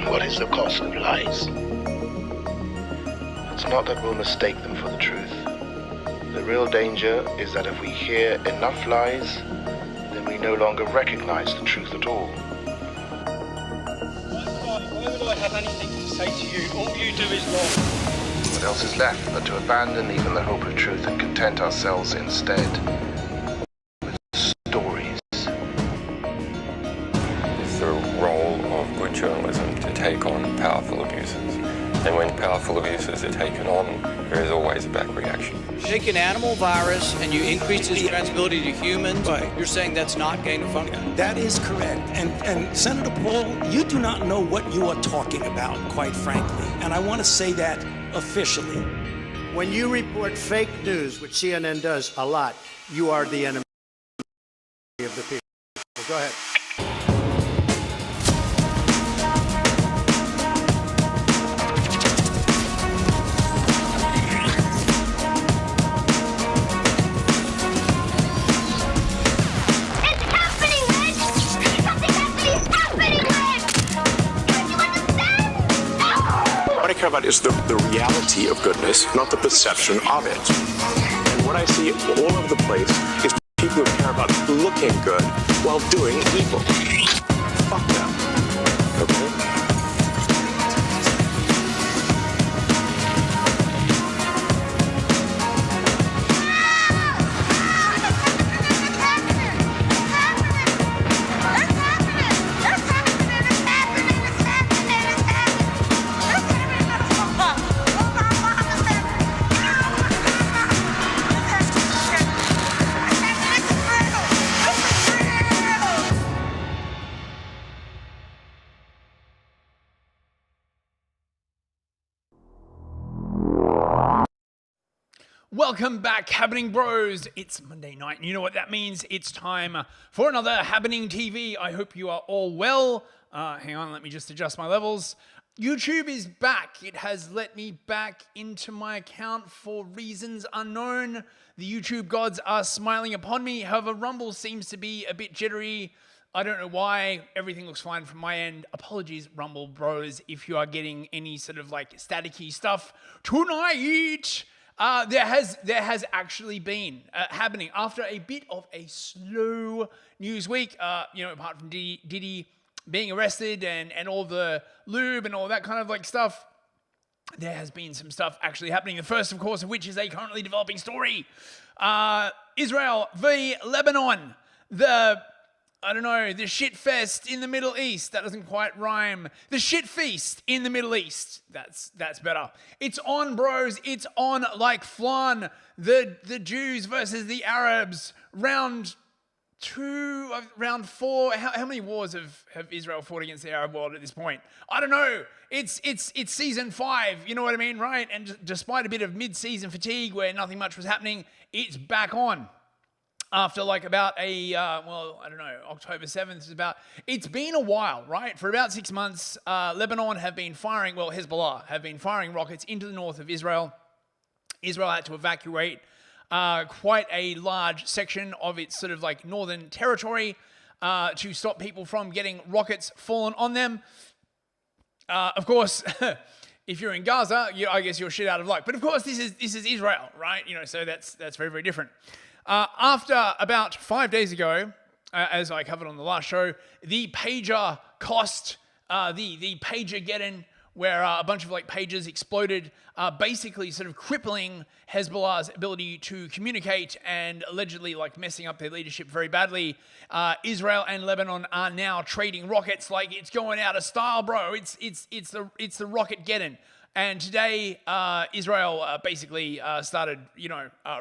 What is the cost of lies? It's not that we'll mistake them for the truth. The real danger is that if we hear enough lies, then we no longer recognize the truth at all. Why would I have anything to say to you? All you do is wrong. What else is left but to abandon even the hope of truth and content ourselves instead with stories? It's the role of good journalism to take on powerful abuses. And when powerful abuses are taken on, there is always a back reaction. Take an animal virus and you increase its transmissibility to humans. Right. You're saying that's not gain of function? That is correct. And Senator Paul, you do not know what you are talking about, quite frankly. And I want to say that officially. When you report fake news, which CNN does a lot, you are the enemy of the people. Well, go ahead. What I care about is the reality of goodness, not the perception of it. And what I see all over the place is people who care about looking good while doing evil. Fuck them. Okay? Welcome back, Habbening Bros. It's Monday night, and you know what that means. It's time for another Habbening TV. I hope you are all well. Hang on, let me just adjust my levels. YouTube is back. It has let me back into my account for reasons unknown. The YouTube gods are smiling upon me. However, Rumble seems to be a bit jittery. I don't know why. Everything looks fine from my end. Apologies, Rumble Bros, if you are getting any sort of like staticky stuff tonight. There has actually been happening after a bit of a slow news week. Apart from Diddy being arrested and all the lube and all that kind of like stuff, there has been some stuff actually happening. The first, of course, of which is a currently developing story. Israel v. Lebanon. The shit fest in the Middle East. That doesn't quite rhyme. The shit feast in the Middle East. That's better. It's on, bros. It's on like flan. The Jews versus the Arabs. Round 4. How many wars have Israel fought against the Arab world at this point? I don't know. It's season 5. You know what I mean, right? And despite a bit of mid-season fatigue where nothing much was happening, it's back on. After like about October 7th is about, it's been a while, right? For about 6 months, Lebanon have been firing, Hezbollah have been firing rockets into the north of Israel. Israel had to evacuate quite a large section of its sort of like northern territory to stop people from getting rockets fallen on them. Of course, if you're in Gaza, I guess you're shit out of luck. But of course, this is Israel, right? So that's very, very different. After about 5 days ago, as I covered on the last show, the pager cost, the pager-geddon, where a bunch of like pagers exploded, basically sort of crippling Hezbollah's ability to communicate and allegedly like messing up their leadership very badly. Israel and Lebanon are now trading rockets like it's going out of style, bro. It's the rocket-geddon. And today, Israel basically started,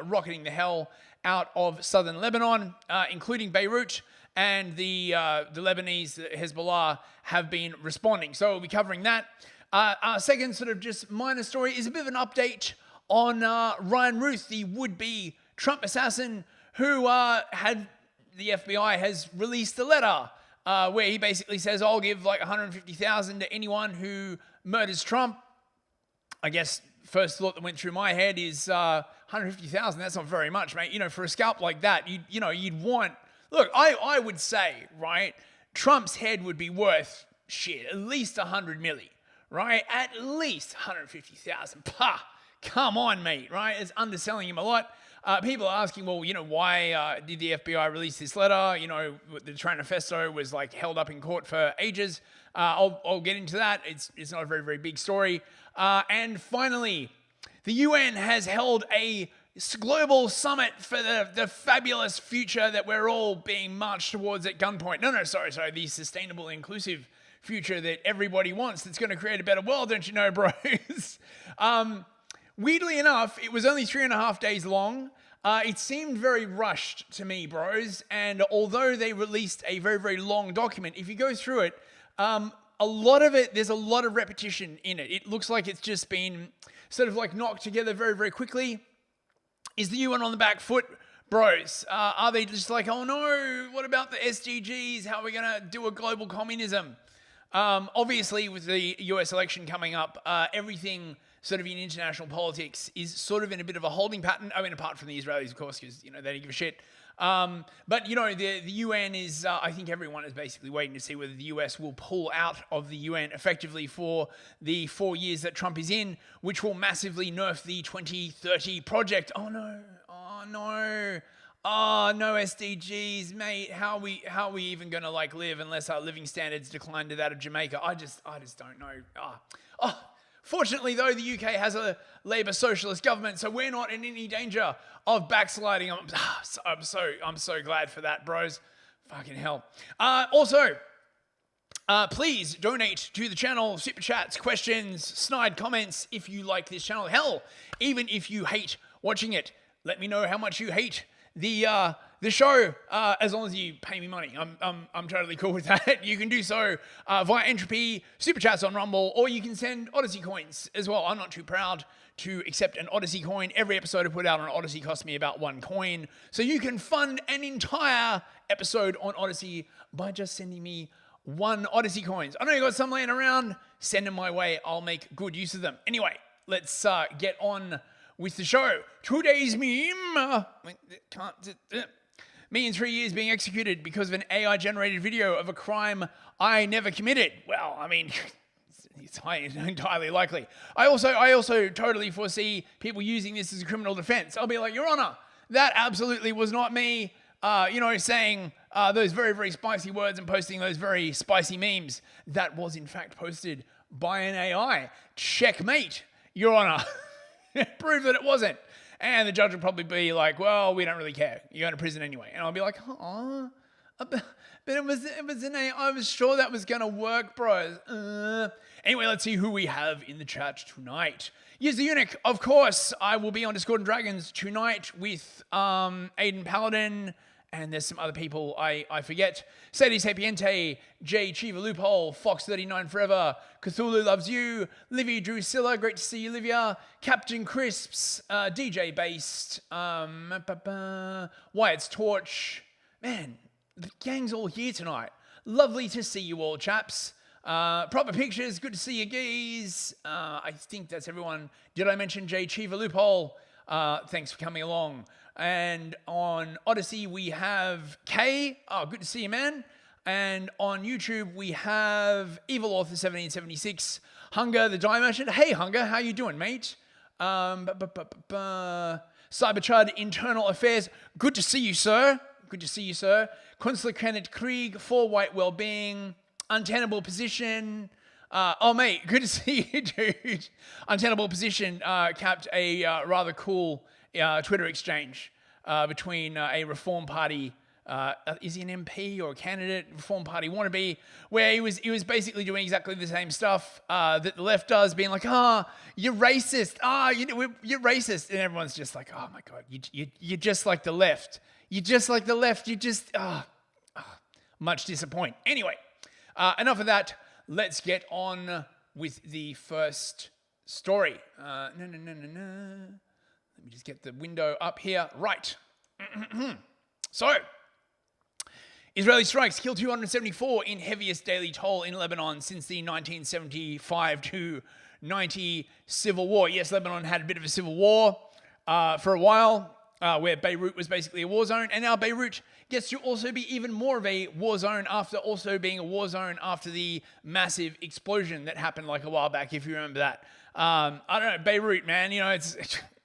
rocketing the hell out of southern Lebanon, including Beirut, and the Lebanese Hezbollah have been responding. So we'll be covering that. Our second sort of just minor story is a bit of an update on Ryan Ruth, the would-be Trump assassin, who had the FBI has released a letter where he basically says, I'll give like $150,000 to anyone who murders Trump. I guess first thought that went through my head is $150,000. That's not very much, mate. For a scalp like that, you'd want. Look, I would say, right, Trump's head would be worth at least 100 milli, right? At least 150,000. Pah, come on, mate, right? It's underselling him a lot. People are asking, well, why did the FBI release this letter? The Tranifesto was like held up in court for ages. I'll get into that. It's not a very, very big story. And finally, the UN has held a global summit for the fabulous future that we're all being marched towards at gunpoint. Sorry, the sustainable, inclusive future that everybody wants that's going to create a better world, don't you know, bros? Weirdly enough, it was only 3.5 days long. It seemed very rushed to me, bros. And although they released a very, very long document, if you go through it, a lot of it, there's a lot of repetition in it. It looks like it's just been sort of like knocked together very, very quickly. Is the UN on the back foot, bros? Are they just like, oh no, what about the SDGs? How are we going to do a global communism? Obviously, with the US election coming up, everything sort of in international politics is sort of in a bit of a holding pattern. I mean, apart from the Israelis, of course, because, they don't give a shit. But, the UN is, I think everyone is basically waiting to see whether the US will pull out of the UN effectively for the 4 years that Trump is in, which will massively nerf the 2030 project. Oh no, SDGs, mate. How are we even going to like live unless our living standards decline to that of Jamaica? I just don't know. Fortunately, though, the UK has a Labour socialist government, so we're not in any danger of backsliding. I'm so glad for that, bros. Fucking hell. Also, please donate to the channel, super chats, questions, snide comments if you like this channel. Hell, even if you hate watching it, let me know how much you hate the the show, as long as you pay me money. I'm totally cool with that. You can do so via Entropy, Super Chats on Rumble, or you can send Odyssey coins as well. I'm not too proud to accept an Odyssey coin. Every episode I put out on Odyssey costs me about 1 coin. So you can fund an entire episode on Odyssey by just sending me 1 Odyssey coins. I know you got some laying around. Send them my way. I'll make good use of them. Anyway, let's get on with the show. Today's meme. Me in 3 years being executed because of an AI-generated video of a crime I never committed. Well, I mean, it's entirely likely. I also totally foresee people using this as a criminal defense. I'll be like, Your Honor, that absolutely was not me. Saying those very, very spicy words and posting those very spicy memes. That was in fact posted by an AI. Checkmate, Your Honor. Prove that it wasn't. And the judge will probably be like, well, we don't really care. You're going to prison anyway. And I'll be like, but it was an AI. I was sure that was going to work, bros. Anyway, let's see who we have in the chat tonight. Yes, the Eunuch, of course. I will be on Discord and Dragons tonight with Aiden Paladin, and there's some other people I forget. Sadie Sapiente, J Chiva Loophole, Fox39 Forever, Cthulhu Loves You, Livy Drusilla, great to see you, Livia, Captain Crisps, DJ Based, Wyatt's Torch. Man, the gang's all here tonight. Lovely to see you all, chaps. Proper Pictures, good to see you guys. I think that's everyone. Did I mention J Chiva Loophole? Thanks for coming along. And on Odyssey, we have Kay. Oh, good to see you, man. And on YouTube, we have Evil Author 1776, Hunger, the Die Merchant. Hey, Hunger, how you doing, mate? Cyberchud, Internal Affairs. Good to see you, sir. Good to see you, sir. Consular Kenneth Krieg, For White Wellbeing, Untenable Position. Mate, good to see you, dude. Untenable Position capped a rather cool Twitter exchange between a Reform Party, is he an MP or a candidate, Reform Party wannabe, where he was basically doing exactly the same stuff that the left does, being like, you're racist, you're racist, and everyone's just like, oh my God, you're just like the left. You're just like the left, much disappoint. Anyway, enough of that. Let's get on with the first story. Let me just get the window up here. Right. So, Israeli strikes kill 274 in heaviest daily toll in Lebanon since the 1975 to 90 civil war. Yes, Lebanon had a bit of a civil war for a while, where Beirut was basically a war zone, and now Beirut gets to also be even more of a war zone after also being a war zone after the massive explosion that happened like a while back, if you remember that. I don't know, Beirut, man, it's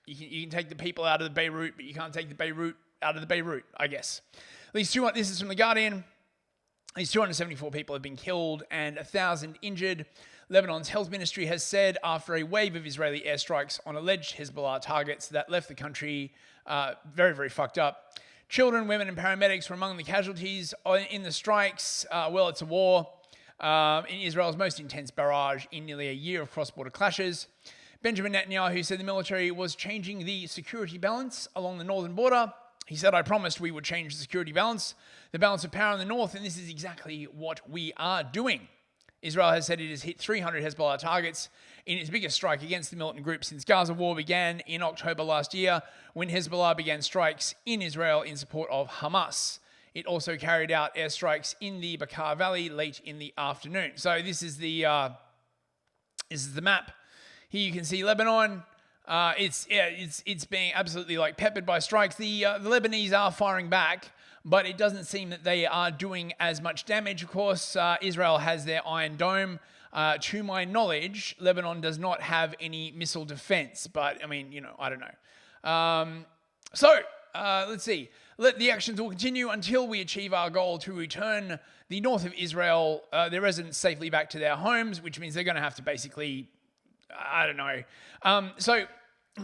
you can take the people out of the Beirut, but you can't take the Beirut out of the Beirut, I guess. This is from The Guardian. At least 274 people have been killed and 1,000 injured. Lebanon's health ministry has said after a wave of Israeli airstrikes on alleged Hezbollah targets that left the country very, very fucked up. Children, women, and paramedics were among the casualties in the strikes. Well, it's a war in Israel's most intense barrage in nearly a year of cross-border clashes. Benjamin Netanyahu said the military was changing the security balance along the northern border. He said, I promised we would change the security balance, the balance of power in the north, and this is exactly what we are doing. Israel has said it has hit 300 Hezbollah targets in its biggest strike against the militant group since Gaza war began in October last year, when Hezbollah began strikes in Israel in support of Hamas. It also carried out airstrikes in the Bekaa Valley late in the afternoon. So this is the map. Here you can see Lebanon. It's being absolutely like peppered by strikes. The Lebanese are firing back, but it doesn't seem that they are doing as much damage. Of course, Israel has their Iron Dome. To my knowledge, Lebanon does not have any missile defense, but I mean, I don't know. Let's see. The actions will continue until we achieve our goal to return the north of Israel, their residents safely back to their homes, which means they're going to have to basically, I don't know. So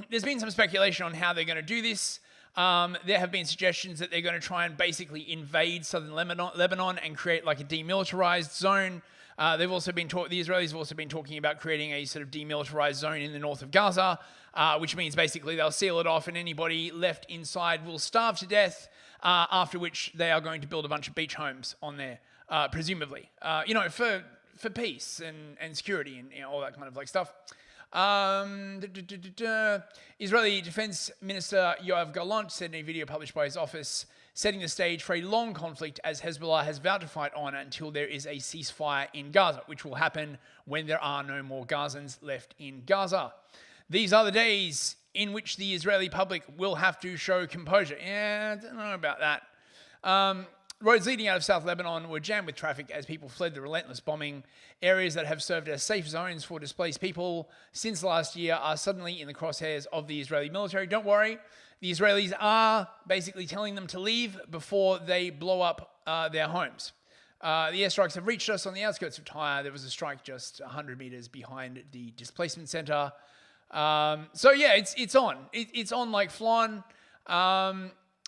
there's been some speculation on how they're going to do this. There have been suggestions that they're going to try and basically invade southern Lebanon and create like a demilitarized zone. The Israelis have also been talking about creating a sort of demilitarized zone in the north of Gaza, which means basically they'll seal it off and anybody left inside will starve to death, after which they are going to build a bunch of beach homes on there, presumably, for peace and security and all that kind of like stuff. Israeli Defense Minister Yoav Gallant said in a video published by his office, setting the stage for a long conflict as Hezbollah has vowed to fight on until there is a ceasefire in Gaza, which will happen when there are no more Gazans left in Gaza. These are the days in which the Israeli public will have to show composure. Yeah, I don't know about that. Roads leading out of South Lebanon were jammed with traffic as people fled the relentless bombing. Areas that have served as safe zones for displaced people since last year are suddenly in the crosshairs of the Israeli military. Don't worry, the Israelis are basically telling them to leave before they blow up their homes. The airstrikes have reached us on the outskirts of Tyre. There was a strike just 100 meters behind the displacement center. So yeah, it's on. It's on like flan.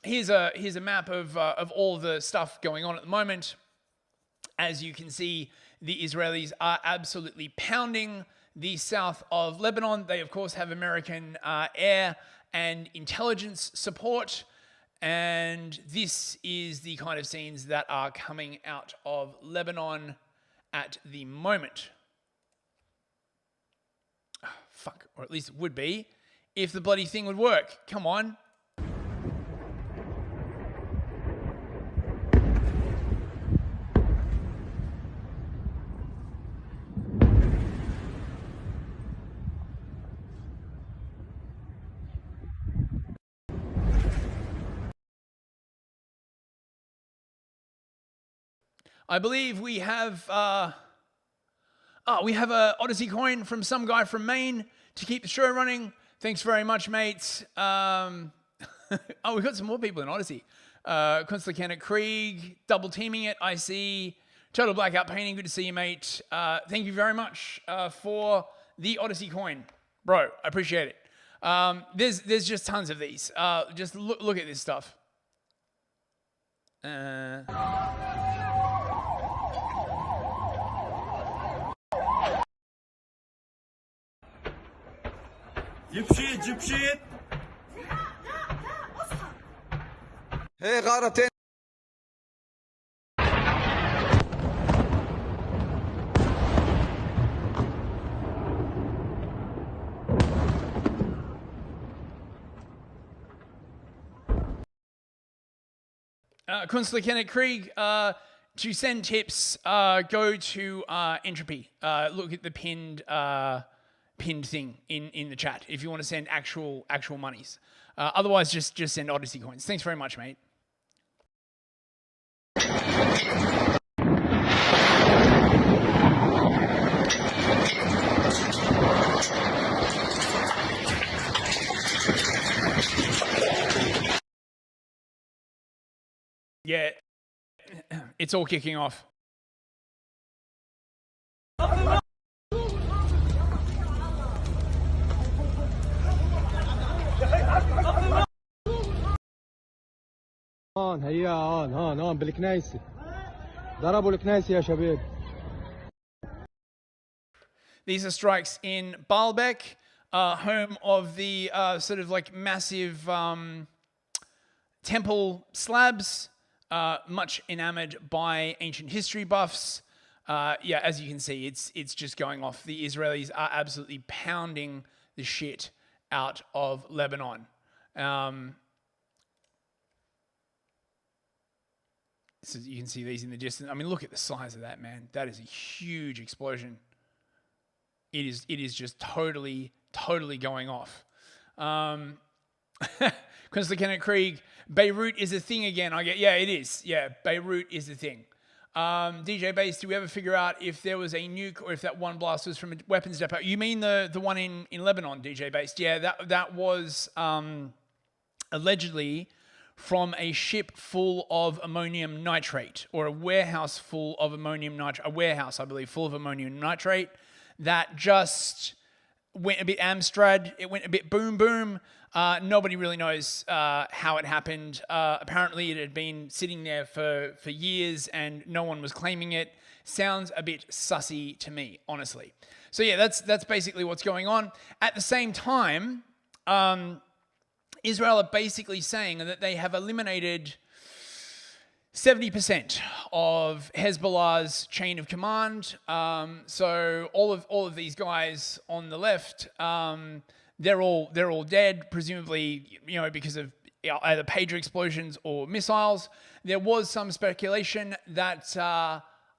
Here's a map of all the stuff going on at the moment. As you can see, the Israelis are absolutely pounding the south of Lebanon. They, of course, have American air and intelligence support. And this is the kind of scenes that are coming out of Lebanon at the moment. Oh, fuck, or at least it would be, if the bloody thing would work. Come on. I believe we have a Odyssey coin from some guy from Maine to keep the show running. Thanks very much, mates. Oh, we've got some more people in Odyssey. Constantine Krieg, double teaming it, I see. Total Blackout Painting, good to see you, mate. Thank you very much for the Odyssey coin. Bro, I appreciate it. There's just tons of these. Just look at this stuff. جيب شيت هي غارتين Kunstler Kenneth Krieg, to send tips, go to Entropy. Look at the pinned thing in the chat if you want to send actual monies. Otherwise, just send Odyssey coins. Thanks very much, mate. Yeah, it's all kicking off. هيا هون بالكنايسة ضربوا الكنايسة يا شباب. These are strikes in Baalbek, home of the sort of like massive temple slabs, much enamored by ancient history buffs. Yeah, as you can see, it's just going off. The Israelis are absolutely pounding the shit out of Lebanon. So you can see these in the distance. I mean, look at the size of that, man. That is a huge explosion. It is just totally going off. Constantine Kenneth Krieg, Beirut is a thing again. Yeah, it is. Yeah, Beirut is a thing. DJ Base, do we ever figure out if there was a nuke or if that one blast was from a weapons depot? You mean the one in Lebanon, DJ Base? Yeah, that was allegedly from a ship full of ammonium nitrate, or a warehouse full of ammonium nitrate, a warehouse, I believe, full of ammonium nitrate that just went a bit Amstrad. It went a bit boom boom. Nobody really knows how it happened. Apparently it had been sitting there for years and no one was claiming it. sounds a bit sussy to me, honestly. So yeah, that's basically what's going on. At the same time, Israel are basically saying that they have eliminated 70% of Hezbollah's chain of command. So all of these guys on the left, they're all dead, presumably, because of either pager explosions or missiles. There was some speculation that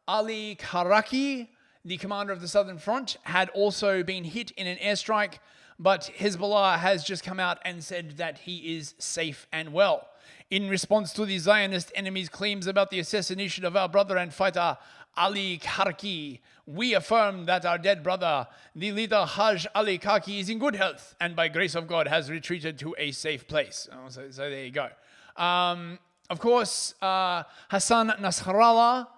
Ali Karaki, the commander of the Southern Front, had also been hit in an airstrike, but Hezbollah has just come out and said that he is safe and well. In response to the Zionist enemy's claims about the assassination of our brother and fighter Ali Karaki, we affirm that our dead brother, the leader Haj Ali Karaki, is in good health and by grace of God has retreated to a safe place. So there you go. Of course, Hassan Nasrallah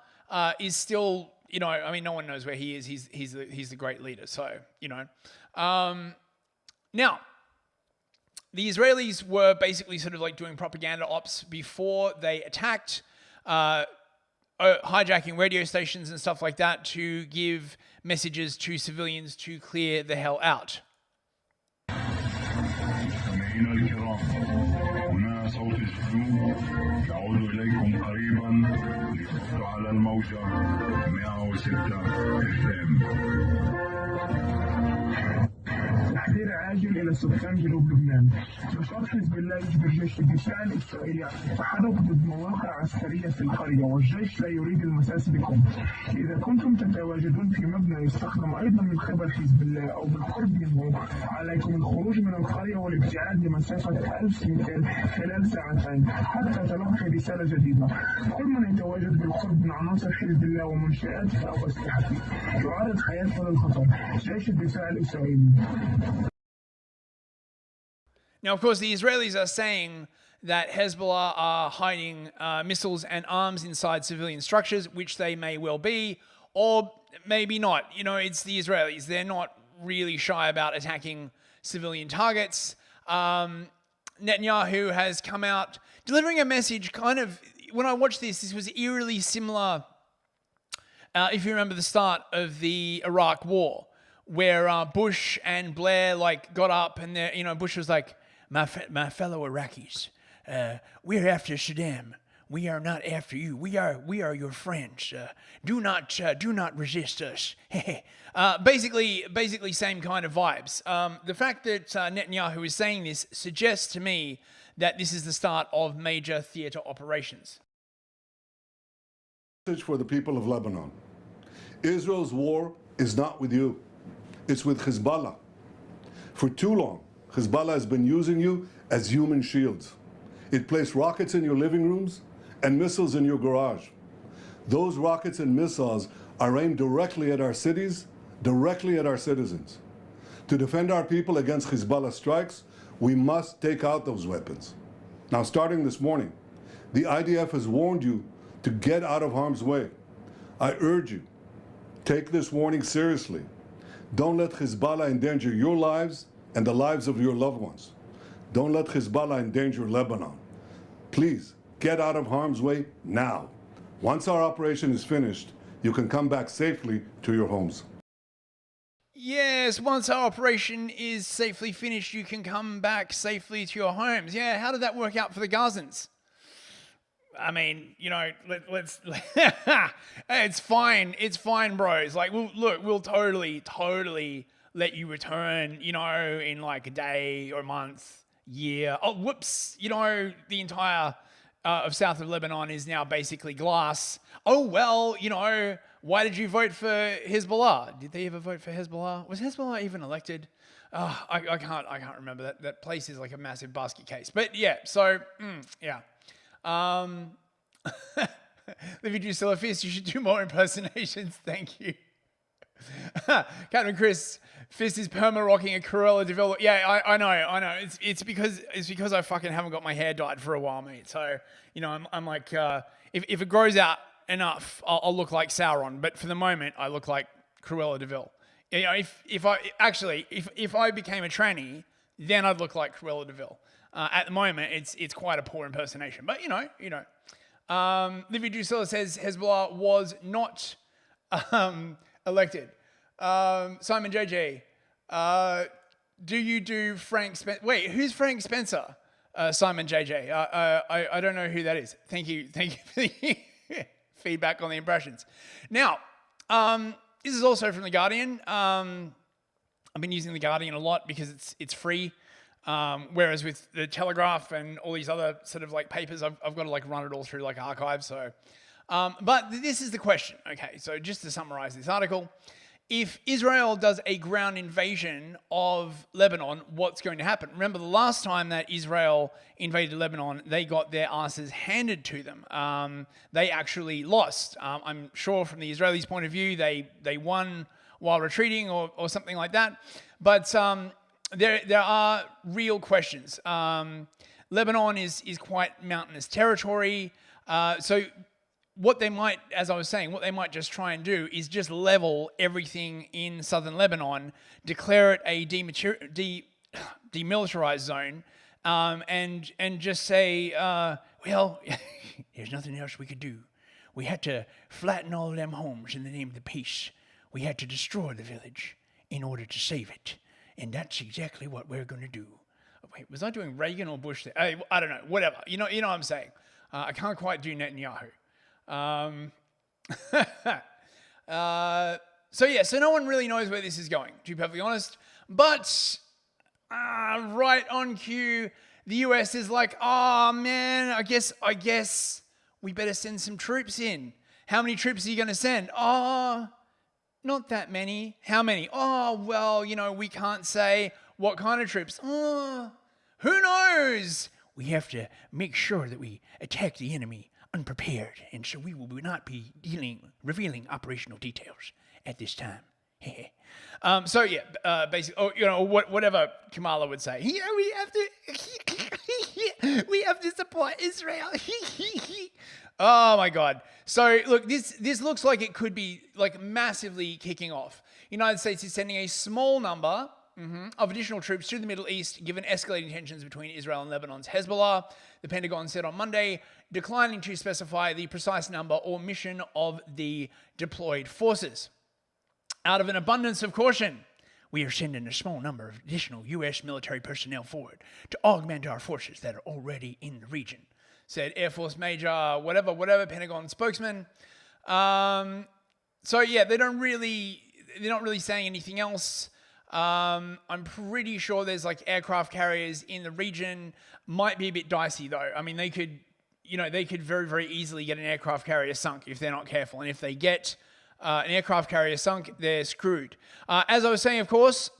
is still, no one knows where he is. He's the great leader. So, now, the Israelis were basically sort of like doing propaganda ops before they attacked, hijacking radio stations and stuff like that to give messages to civilians to clear the hell out. تحذير عاجل إلى سكان جنوب لبنان. نشاط حزب الله يجبر جيش الدفاع الإسرائيلي على التحرك ضد مواقع عسكرية في القرية والجيش لا يريد المساس بكم. إذا كنتم تتواجدون في مبنى يستخدم أيضا من قبل حزب الله أو بالقرب منه عليكم الخروج من القرية والابتعاد لمسافة 1000 متر خلال ساعتين حتى تلقي رسالة جديدة. كل من يتواجد بالقرب من عناصر حزب الله ومنشآته أو أسلحته يعرض حياته للخطر. جيش الدفاع الإسرائيلي. Now, of course, the Israelis are saying that Hezbollah are hiding missiles and arms inside civilian structures, which they may well be, or maybe not. It's the Israelis. They're not really shy about attacking civilian targets. Netanyahu has come out delivering a message kind of, when I watched this was eerily similar, if you remember the start of the Iraq War, where Bush and Blair got up and Bush was like, my fellow Iraqis, we're after Saddam. We are not after you. We are your friends. Do not resist us. Basically same kind of vibes. The fact that Netanyahu is saying this suggests to me that this is the start of major theater operations. Message for the people of Lebanon. Israel's war is not with you. It's with Hezbollah. For too long, Hezbollah has been using you as human shields. It placed rockets in your living rooms and missiles in your garage. Those rockets and missiles are aimed directly at our cities, directly at our citizens. To defend our people against Hezbollah strikes, we must take out those weapons. Now, starting this morning, the IDF has warned you to get out of harm's way. I urge you, take this warning seriously. Don't let Hezbollah endanger your lives and the lives of your loved ones. Don't let Hezbollah endanger Lebanon. Please, get out of harm's way now. Once our operation is finished, you can come back safely to your homes. Yes, once our operation is safely finished, you can come back safely to your homes. Yeah, how did that work out for the Gazans? I mean, let's it's fine, bros. We'll totally let you return, in like a day or a month, year. Oh, whoops, the entire of south of Lebanon is now basically glass. Oh, well, why did you vote for Hezbollah? Did they ever vote for Hezbollah? Was Hezbollah even elected? I can't remember. That place is like a massive basket case. But yeah, so, yeah. Livy Drusilla Fist, you should do more impersonations. Thank you. Captain Chris, Fist is perma-rocking a Cruella de Vil. Yeah, I know. It's because I fucking haven't got my hair dyed for a while, mate. So, I'm like, if it grows out enough, I'll look like Sauron. But for the moment, I look like Cruella de Vil. If I became a tranny, then I'd look like Cruella de Vil. At the moment, it's quite a poor impersonation. But, Livy Drusilla says Hezbollah was not elected. Simon JJ, do you do Frank Spencer? Wait, who's Frank Spencer? Simon JJ. I don't know who that is. Thank you for the feedback on the impressions. Now, this is also from The Guardian. I've been using The Guardian a lot because it's free. Whereas with the Telegraph and all these other sort of like papers, I've got to like run it all through like archives. So, but this is the question. Okay, so just to summarize this article, if Israel does a ground invasion of Lebanon, what's going to happen? Remember the last time that Israel invaded Lebanon, they got their asses handed to them. They actually lost. I'm sure from the Israelis' point of view, they won while retreating or something like that. But there are real questions. Lebanon is quite mountainous territory. So what they might, as I was saying, what they might just try and do is just level everything in southern Lebanon, declare it a demilitarized zone, and just say, well, there's nothing else we could do. We had to flatten all them homes in the name of the peace. We had to destroy the village in order to save it. And that's exactly what we're going to do. Wait, was I doing Reagan or Bush there? I don't know. Whatever. You know what I'm saying. I can't quite do Netanyahu. So no one really knows where this is going, to be perfectly honest. But right on cue, the US is like, oh man, I guess we better send some troops in. How many troops are you going to send? Oh, not that many. How many? Oh, well, we can't say. What kind of troops? Oh, who knows? We have to make sure that we attack the enemy unprepared, and so we will not be revealing operational details at this time. Basically, whatever Kamala would say. We have to support Israel. Oh my God. So look, this looks like it could be like massively kicking off. United States is sending a small number of additional troops to the Middle East, given escalating tensions between Israel and Lebanon's Hezbollah. The Pentagon said on Monday, declining to specify the precise number or mission of the deployed forces. Out of an abundance of caution, we are sending a small number of additional U.S. military personnel forward to augment our forces that are already in the region, said Air Force Major, whatever, Pentagon spokesman. They're not really saying anything else. I'm pretty sure there's like aircraft carriers in the region. Might be a bit dicey though. I mean, they could very, very easily get an aircraft carrier sunk if they're not careful. And if they get an aircraft carrier sunk, they're screwed. As I was saying, of course,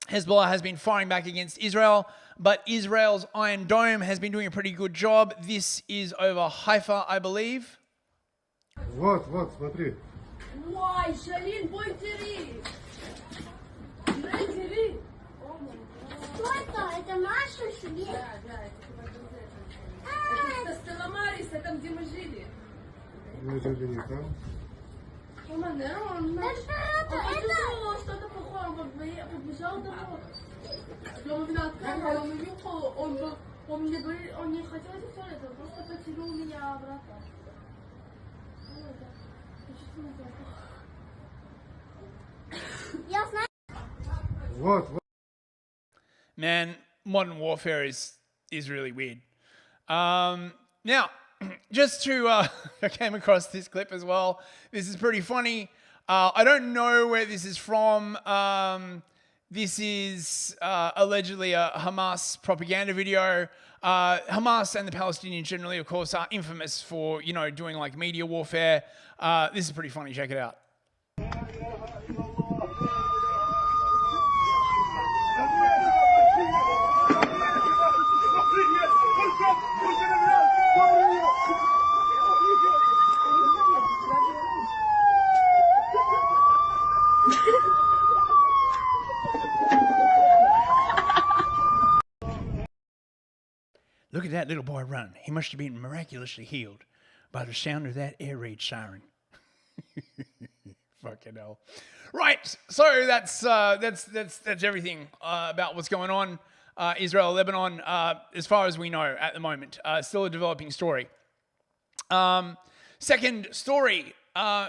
Hezbollah has been firing back against Israel, but Israel's Iron Dome has been doing a pretty good job. This is over Haifa, I believe. Вот, смотри. Ой, Шалин, бой тири! Тири! Что это? Это наша себе? Да, это Стелла Марис, это где мы жили. Мы жили не там. Монеро, он что-то похоже, он побежал домой. Я увидела камеру, он увидел, он мне говорит, он не хотел это все, он просто потянул меня обратно. Я знаю. Вот. Man, modern warfare is really weird. Now, just to, I came across this clip as well. This is pretty funny. I don't know where this is from. This is allegedly a Hamas propaganda video. Hamas and the Palestinians generally, of course, are infamous for, doing like media warfare. This is pretty funny. Check it out. Look at that little boy run. He must have been miraculously healed by the sound of that air raid siren. Fucking hell. Right, so that's everything about what's going on. Israel, Lebanon, as far as we know at the moment. Still a developing story. Second story,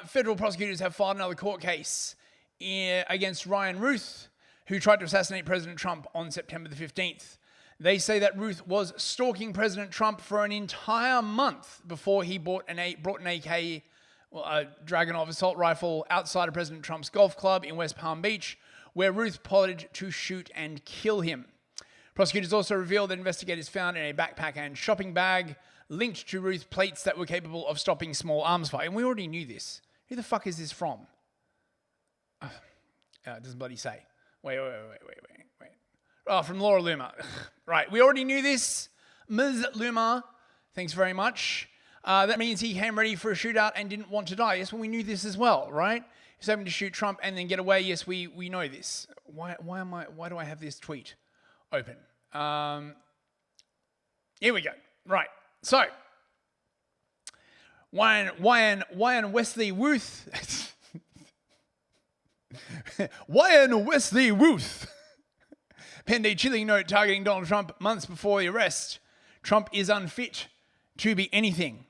federal prosecutors have filed another court case against Ryan Ruth, who tried to assassinate President Trump on September the 15th. They say that Ruth was stalking President Trump for an entire month before he brought an AK, a Dragunov assault rifle, outside of President Trump's golf club in West Palm Beach, where Ruth plotted to shoot and kill him. Prosecutors also revealed that investigators found in a backpack and shopping bag linked to Ruth plates that were capable of stopping small arms fire. And we already knew this. Who the fuck is this from? It doesn't bloody say. Wait. Oh, from Laura Loomer. Right, we already knew this. Ms. Loomer, thanks very much. That means he came ready for a shootout and didn't want to die. Yes, well, we knew this as well, right? He's hoping to shoot Trump and then get away. Yes, we know this. Why do I have this tweet open? Here we go. Right. So, Wyan Wesley Wuth. Wyan Wesley Wuth penned a chilling note targeting Donald Trump months before the arrest. Trump is unfit to be anything.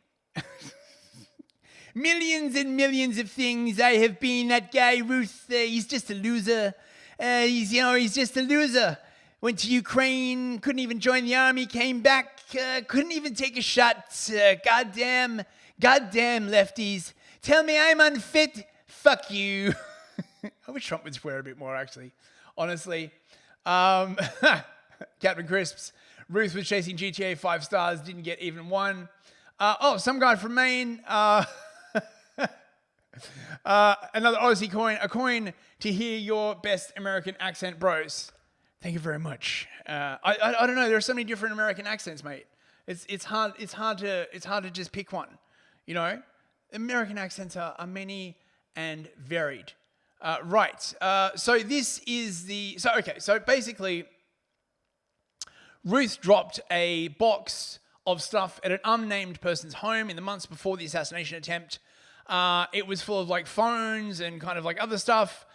Millions and millions of things I have been. That guy Ruth, he's just a loser. He's just a loser. Went to Ukraine, couldn't even join the army, came back, couldn't even take a shot. Goddamn lefties. Tell me I'm unfit. Fuck you. I wish Trump would swear a bit more, actually. Honestly. Captain Crisps. Ruth was chasing GTA 5 stars, didn't get even one. Some guy from Maine. Another Aussie coin. A coin to hear your best American accent, bros. Thank you very much. I don't know. There are so many different American accents, mate. It's hard to just pick one. You know, American accents are many and varied. Right. So this is the so basically, Ruth dropped a box of stuff at an unnamed person's home in the months before the assassination attempt. It was full of like phones and kind of like other stuff.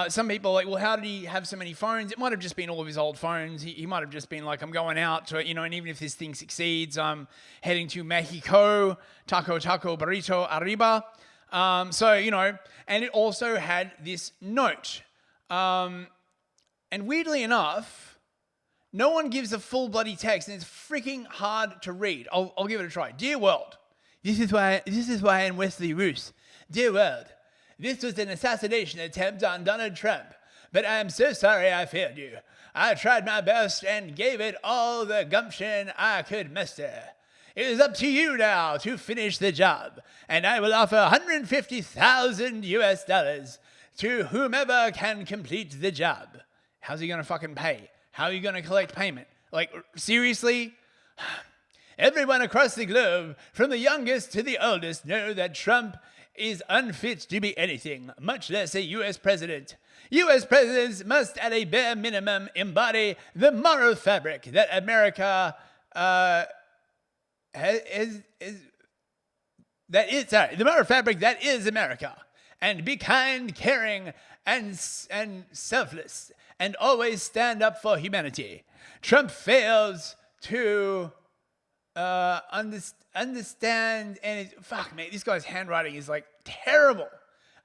Some people are like, well, how did he have so many phones? It might have just been all of his old phones. He might have just been like, I'm going out to, and even if this thing succeeds, I'm heading to Mexico, taco, burrito, arriba. And it also had this note. And weirdly enough, no one gives a full bloody text, and it's freaking hard to read. I'll give it a try. Dear world, this is why I'm Wesley Ruth. Dear world, this was an assassination attempt on Donald Trump, but I am so sorry I failed you. I tried my best and gave it all the gumption I could muster. It is up to you now to finish the job, and I will offer $150,000 to whomever can complete the job. How's he going to fucking pay? How are you going to collect payment? Like, seriously? Everyone across the globe, from the youngest to the oldest, know that Trump is unfit to be anything, much less a U.S. president. U.S. presidents must, at a bare minimum, embody the moral fabric that America the moral fabric that is America, and be kind, caring, and selfless, and always stand up for humanity. Trump fails to understand, and fuck, mate, this guy's handwriting is like terrible.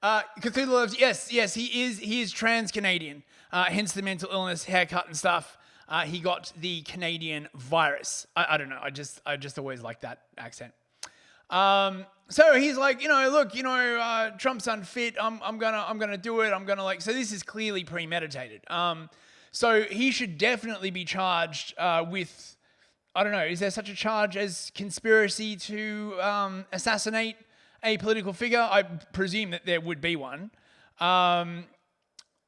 Cthulhu loves, yes, he is trans-Canadian, hence the mental illness, haircut and stuff. He got the Canadian virus. I don't know, I just always like that accent. So he's like, look, Trump's unfit. I'm gonna do it. So this is clearly premeditated. So he should definitely be charged with, I don't know, is there such a charge as conspiracy to assassinate a political figure? I presume that there would be one. I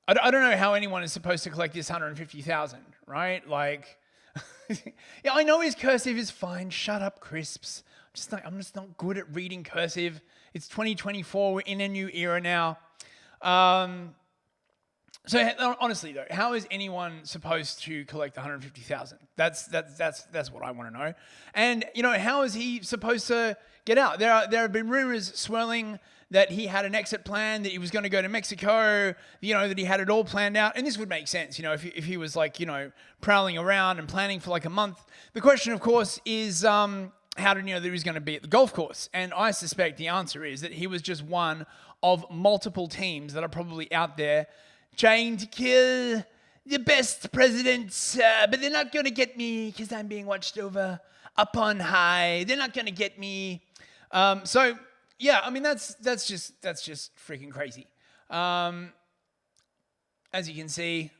don't know how anyone is supposed to collect this 150,000, right? Like, yeah, I know his cursive is fine. Shut up, Crisps. I'm just not good at reading cursive. It's 2024. We're in a new era now. So honestly though, how is anyone supposed to collect 150,000? That's what I want to know. And how is he supposed to get out? There have been rumors swirling that he had an exit plan, that he was going to go to Mexico, that he had it all planned out. And this would make sense, if he was like, prowling around and planning for like a month. The question, of course, is how did he know that he was going to be at the golf course? And I suspect the answer is that he was just one of multiple teams that are probably out there trying to kill the best president, but they're not going to get me because I'm being watched over up on high. They're not going to get me. So yeah, I mean that's just freaking crazy. As you can see,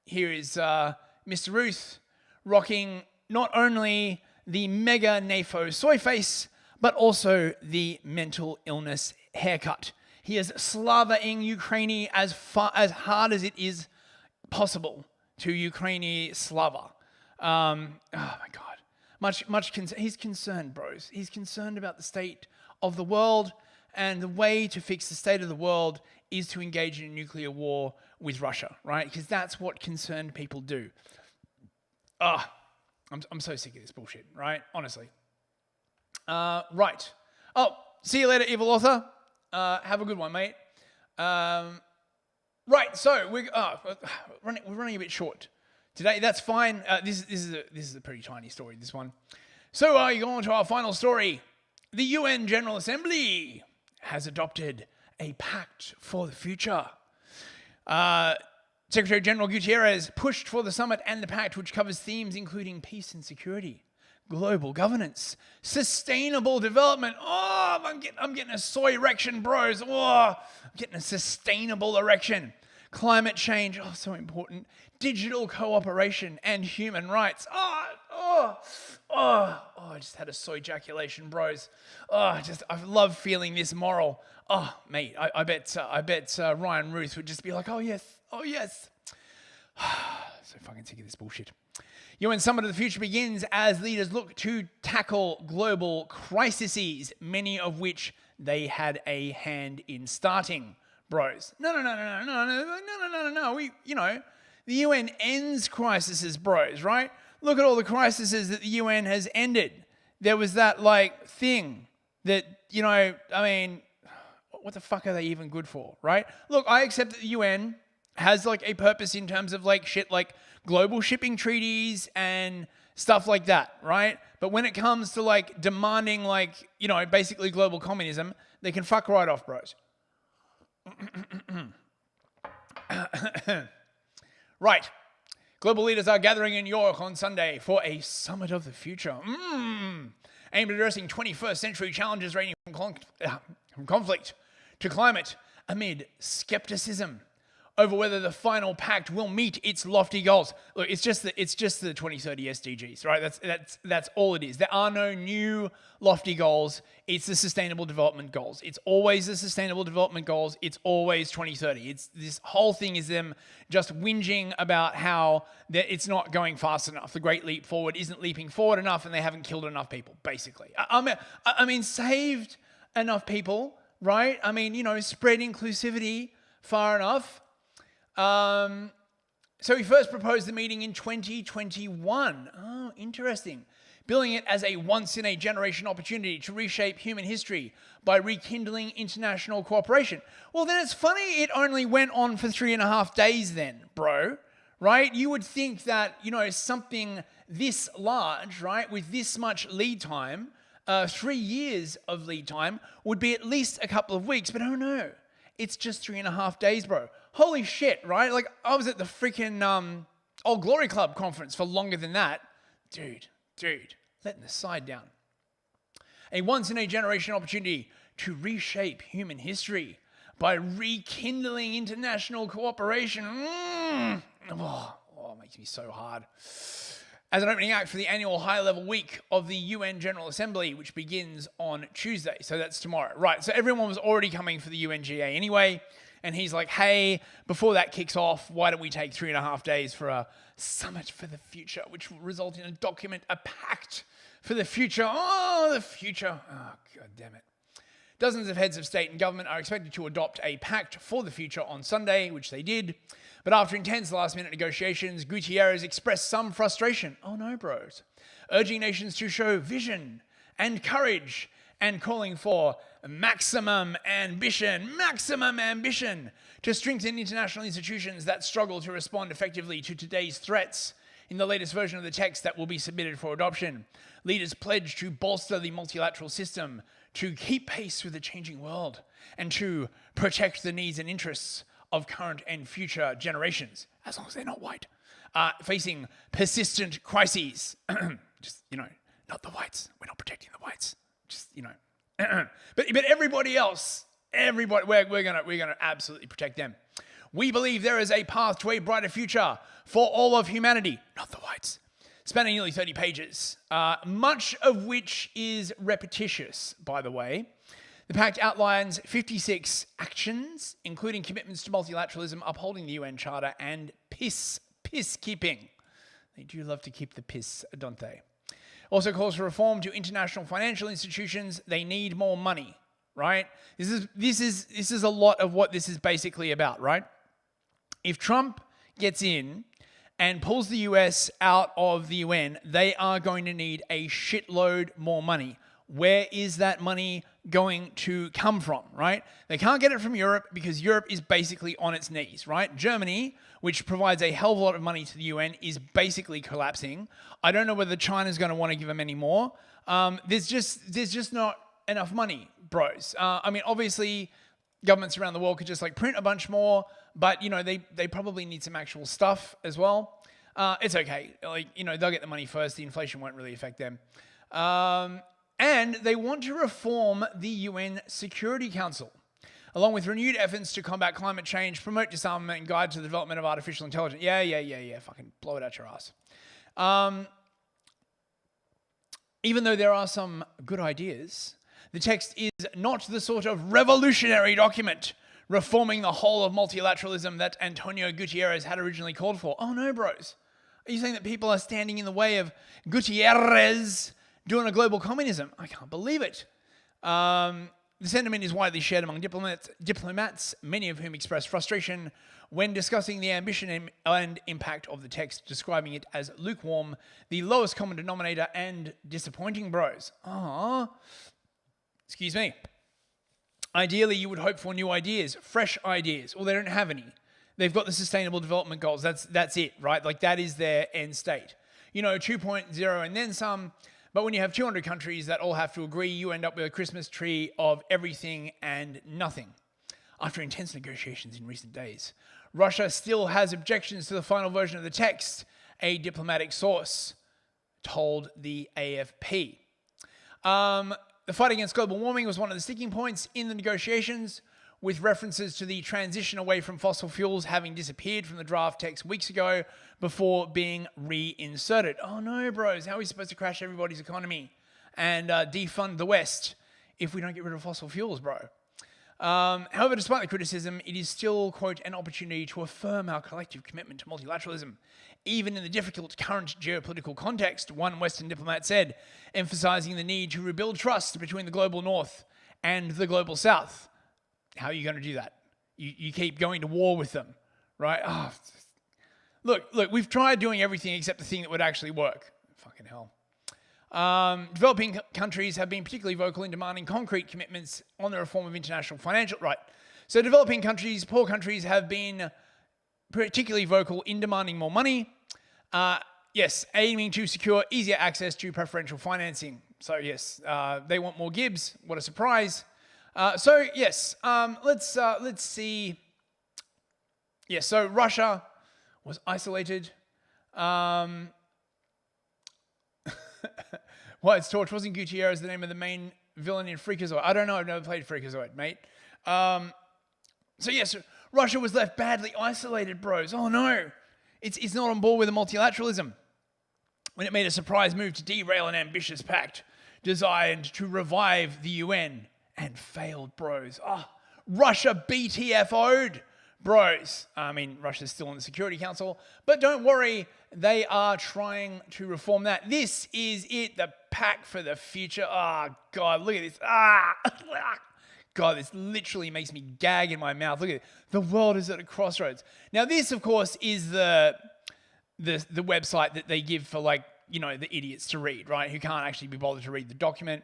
here is Mr. Ruth rocking not only the mega NAFO soy face, but also the mental illness haircut. He is Slava-ing Ukraine as hard as it is possible to Ukraine Slava. Oh my God. He's concerned, bros. He's concerned about the state of the world, and the way to fix the state of the world is to engage in a nuclear war with Russia, right? Because that's what concerned people do. I'm so sick of this bullshit, right? Honestly. Right. Oh, see you later, evil author. Have a good one, mate. Right, so we're running a bit short today. That's fine. This is a pretty tiny story, this one. So you go on to our final story. The UN General Assembly has adopted a pact for the future. Secretary General Guterres pushed for the summit and the pact, which covers themes including peace and security, global governance, sustainable development. Oh, I'm getting a soy erection, bros. Oh, I'm getting a sustainable erection. Climate change, oh, so important. Digital cooperation and human rights. I just had a soy ejaculation, bros. I love feeling this moral. Oh, mate, I bet Ryan Ruth would just be like, oh yes. So fucking sick of this bullshit. UN Summit of the Future begins as leaders look to tackle global crises, many of which they had a hand in starting. Bros. No. The UN ends crises, bros, right? Look at all the crises that the UN has ended. There was that, thing that, what the fuck are they even good for, right? Look, I accept that the UN has, a purpose in terms of, shit like global shipping treaties and stuff like that, right? But when it comes to, demanding, basically global communism, they can fuck right off, bros. Right. Global leaders are gathering in New York on Sunday for a summit of the future. Aimed at addressing 21st century challenges ranging from conflict to climate amid skepticism over whether the final pact will meet its lofty goals. Look, it's just the 2030 SDGs, right? That's all it is. There are no new lofty goals. It's the Sustainable Development Goals. It's always the Sustainable Development Goals. It's always 2030. It's this whole thing is them just whinging about how it's not going fast enough. The Great Leap Forward isn't leaping forward enough, and they haven't killed enough people. Basically, I mean, saved enough people, right? I mean, spread inclusivity far enough. So he first proposed the meeting in 2021. Oh, interesting. Billing it as a once-in-a-generation opportunity to reshape human history by rekindling international cooperation. Well, then it's funny it only went on for 3.5 days then, bro. Right? You would think that, something this large, right, with this much lead time, 3 years of lead time, would be at least a couple of weeks. But oh no, it's just 3.5 days, bro. Holy shit, right? I was at the freaking Old Glory Club conference for longer than that. Dude, letting the side down. A once-in-a-generation opportunity to reshape human history by rekindling international cooperation. Oh, it makes me so hard. As an opening act for the annual high-level week of the UN General Assembly, which begins on Tuesday. So that's tomorrow. Right, so everyone was already coming for the UNGA anyway. And he's like, hey, before that kicks off, why don't we take 3.5 days for a summit for the future, which will result in a document, a pact for the future. Oh, the future. Oh, God damn it. Dozens of heads of state and government are expected to adopt a pact for the future on Sunday, which they did. But after intense last-minute negotiations, Gutierrez expressed some frustration. Oh no, bros. Urging nations to show vision and courage and calling for maximum ambition to strengthen international institutions that struggle to respond effectively to today's threats In the latest version of the text that will be submitted for adoption, leaders pledge to bolster the multilateral system, to keep pace with the changing world, and to protect the needs and interests of current and future generations, as long as they're not white, facing persistent crises. Just, not the whites. We're not protecting the whites. Just, but everybody else, we're gonna absolutely protect them. We believe there is a path to a brighter future for all of humanity, not the whites. Spanning nearly 30 pages, much of which is repetitious, by the way. The Pact outlines 56 actions, including commitments to multilateralism, upholding the UN Charter, and peacekeeping. They do love to keep the piss, don't they? Also calls for reform to international financial institutions. They need more money, right? This is a lot of what this is basically about, right? If Trump gets in and pulls the US out of the UN, they are going to need a shitload more money. Where is that money going to come from, right? They can't get it from Europe because Europe is basically on its knees, right? Germany, which provides a hell of a lot of money to the UN, is basically collapsing. I don't know whether China's going to want to give them any more. There's just not enough money, bros. Obviously, governments around the world could just print a bunch more, but they probably need some actual stuff as well. It's okay. They'll get the money first. The inflation won't really affect them. And they want to reform the UN Security Council, along with renewed efforts to combat climate change, promote disarmament, and guide to the development of artificial intelligence. Yeah. Fucking blow it out your ass. Even though there are some good ideas, the text is not the sort of revolutionary document reforming the whole of multilateralism that Antonio Gutierrez had originally called for. Oh no, bros. Are you saying that people are standing in the way of Gutierrez doing a global communism? I can't believe it. The sentiment is widely shared among diplomats, many of whom express frustration when discussing the ambition and impact of the text, describing it as lukewarm, the lowest common denominator, and disappointing, bros. Excuse me. Ideally, you would hope for new ideas, fresh ideas. Well, they don't have any. They've got the Sustainable Development Goals. That's it, right? That is their end state. 2.0 and then some. But when you have 200 countries that all have to agree, you end up with a Christmas tree of everything and nothing. After intense negotiations in recent days, Russia still has objections to the final version of the text, a diplomatic source told the AFP. The fight against global warming was one of the sticking points in the negotiations, with references to the transition away from fossil fuels having disappeared from the draft text weeks ago before being reinserted. Oh no, bros, how are we supposed to crash everybody's economy and defund the West if we don't get rid of fossil fuels, bro? However, despite the criticism, it is still, quote, an opportunity to affirm our collective commitment to multilateralism, even in the difficult current geopolitical context, one Western diplomat said, emphasizing the need to rebuild trust between the global North and the global South. How are you going to do that? You keep going to war with them, right? Look, we've tried doing everything except the thing that would actually work. Fucking hell. Developing countries have been particularly vocal in demanding concrete commitments on the reform of international financial... Right. So developing countries, poor countries, have been particularly vocal in demanding more money. Yes, aiming to secure easier access to preferential financing. So yes, they want more Gibbs. What a surprise. So yes, let's see. Yes, so Russia was isolated. White's Torch, wasn't Gutierrez the name of the main villain in Freakazoid? I don't know, I've never played Freakazoid, mate. So yes, Russia was left badly isolated, bros. Oh no, it's not on board with the multilateralism when it made a surprise move to derail an ambitious pact designed to revive the UN. And failed, bros. Russia BTFO'd, bros. Russia's still in the Security Council, but don't worry, they are trying to reform that. This is it, the pact for the future. God, look at this. God, this literally makes me gag in my mouth. Look at it. The world is at a crossroads. Now, this, of course, is the website that they give for, the idiots to read, right, who can't actually be bothered to read the document.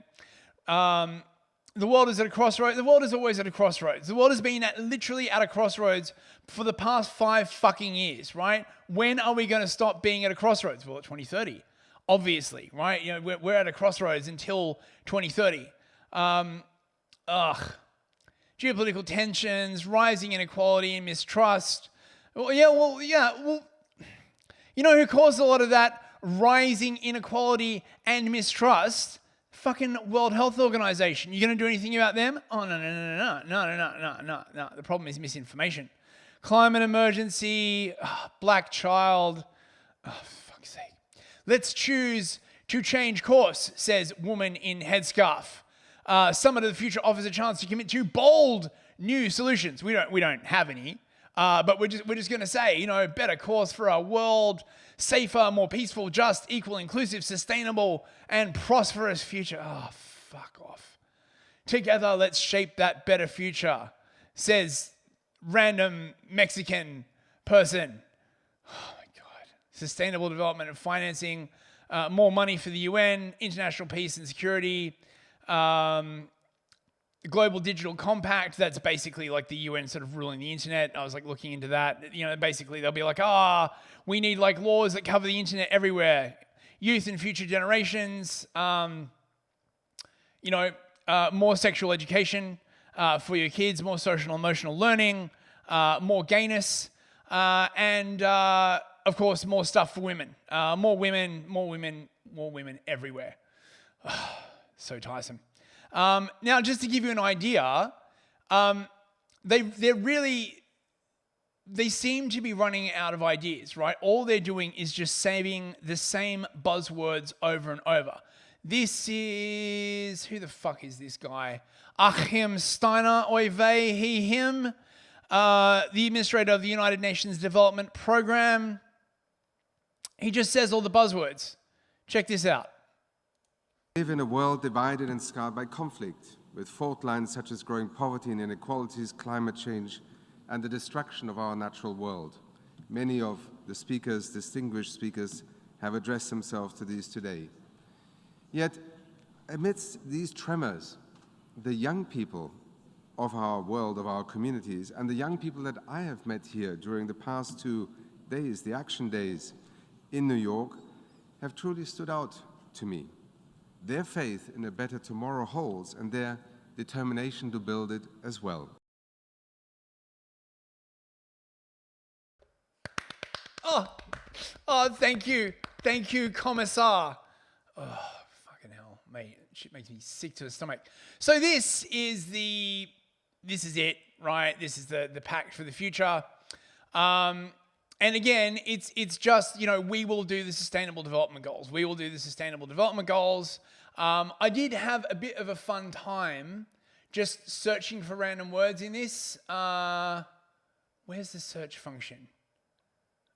the world is at a crossroads. The world is always at a crossroads. The world has been literally at a crossroads for the past 5 fucking years, right? When are we going to stop being at a crossroads? Well, at 2030, obviously, right? You know, we're at a crossroads until 2030. Geopolitical tensions, rising inequality and mistrust. Well, you know who caused a lot of that rising inequality and mistrust? Fucking World Health Organization. You going to do anything about them? Oh, no. The problem is misinformation. Climate emergency, black child. Oh, for fuck's sake. Let's choose to change course, says woman in headscarf. Summit of the Future offers a chance to commit to bold new solutions. We don't have any, but we're just going to say, you know, better course for our world, safer, more peaceful, just, equal, inclusive, sustainable, and prosperous future. Oh, fuck off. Together, let's shape that better future, says random Mexican person. Oh my God. Sustainable development and financing, more money for the UN, international peace and security, Global Digital Compact, that's basically like the UN sort of ruling the internet. I was like looking into that. You know, basically they'll be like, we need like laws that cover the internet everywhere. Youth and future generations, more sexual education for your kids, more social and emotional learning, more gayness, and of course, more stuff for women. More women everywhere. So tiresome. Now, just to give you an idea, they seem to be running out of ideas, right? All they're doing is just saying the same buzzwords over and over. This is, who the fuck is this guy? Achim Steiner, oy vey, he, him, the administrator of the United Nations Development Program. He just says all the buzzwords. Check this out. We live in a world divided and scarred by conflict, with fault lines such as growing poverty and inequalities, climate change, and the destruction of our natural world. Many of the speakers, distinguished speakers, have addressed themselves to these today. Yet, amidst these tremors, the young people of our world, of our communities, and the young people that I have met here during the past 2 days, the action days in New York, have truly stood out to me. Their faith in a better tomorrow holds, and their determination to build it as well. Oh, thank you, Commissar. Oh, fucking hell, mate, shit makes me sick to the stomach. So this is it, right? This is the Pact for the Future. And again, it's just, you know, we will do the Sustainable Development Goals. We will do the Sustainable Development Goals. I did have a bit of a fun time just searching for random words in this. Where's the search function?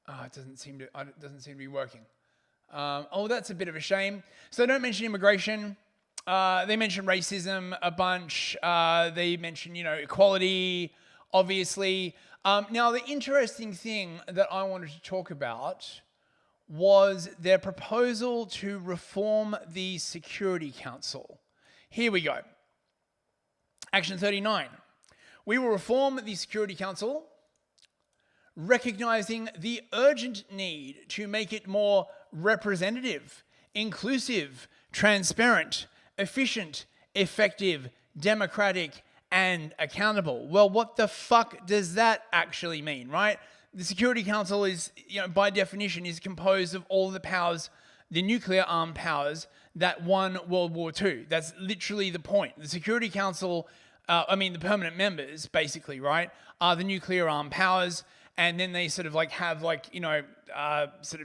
It doesn't seem to be working. That's a bit of a shame. So they don't mention immigration. They mention racism a bunch. They mention, equality, obviously. Now, the interesting thing that I wanted to talk about was their proposal to reform the Security Council. Here we go. Action 39. We will reform the Security Council, recognizing the urgent need to make it more representative, inclusive, transparent, efficient, effective, democratic, and accountable. Well, what the fuck does that actually mean, right? The Security Council is, by definition, is composed of all the powers, the nuclear armed powers that won World War II. That's literally the point. The Security Council, the permanent members, basically, right, are the nuclear armed powers, and then they sort of have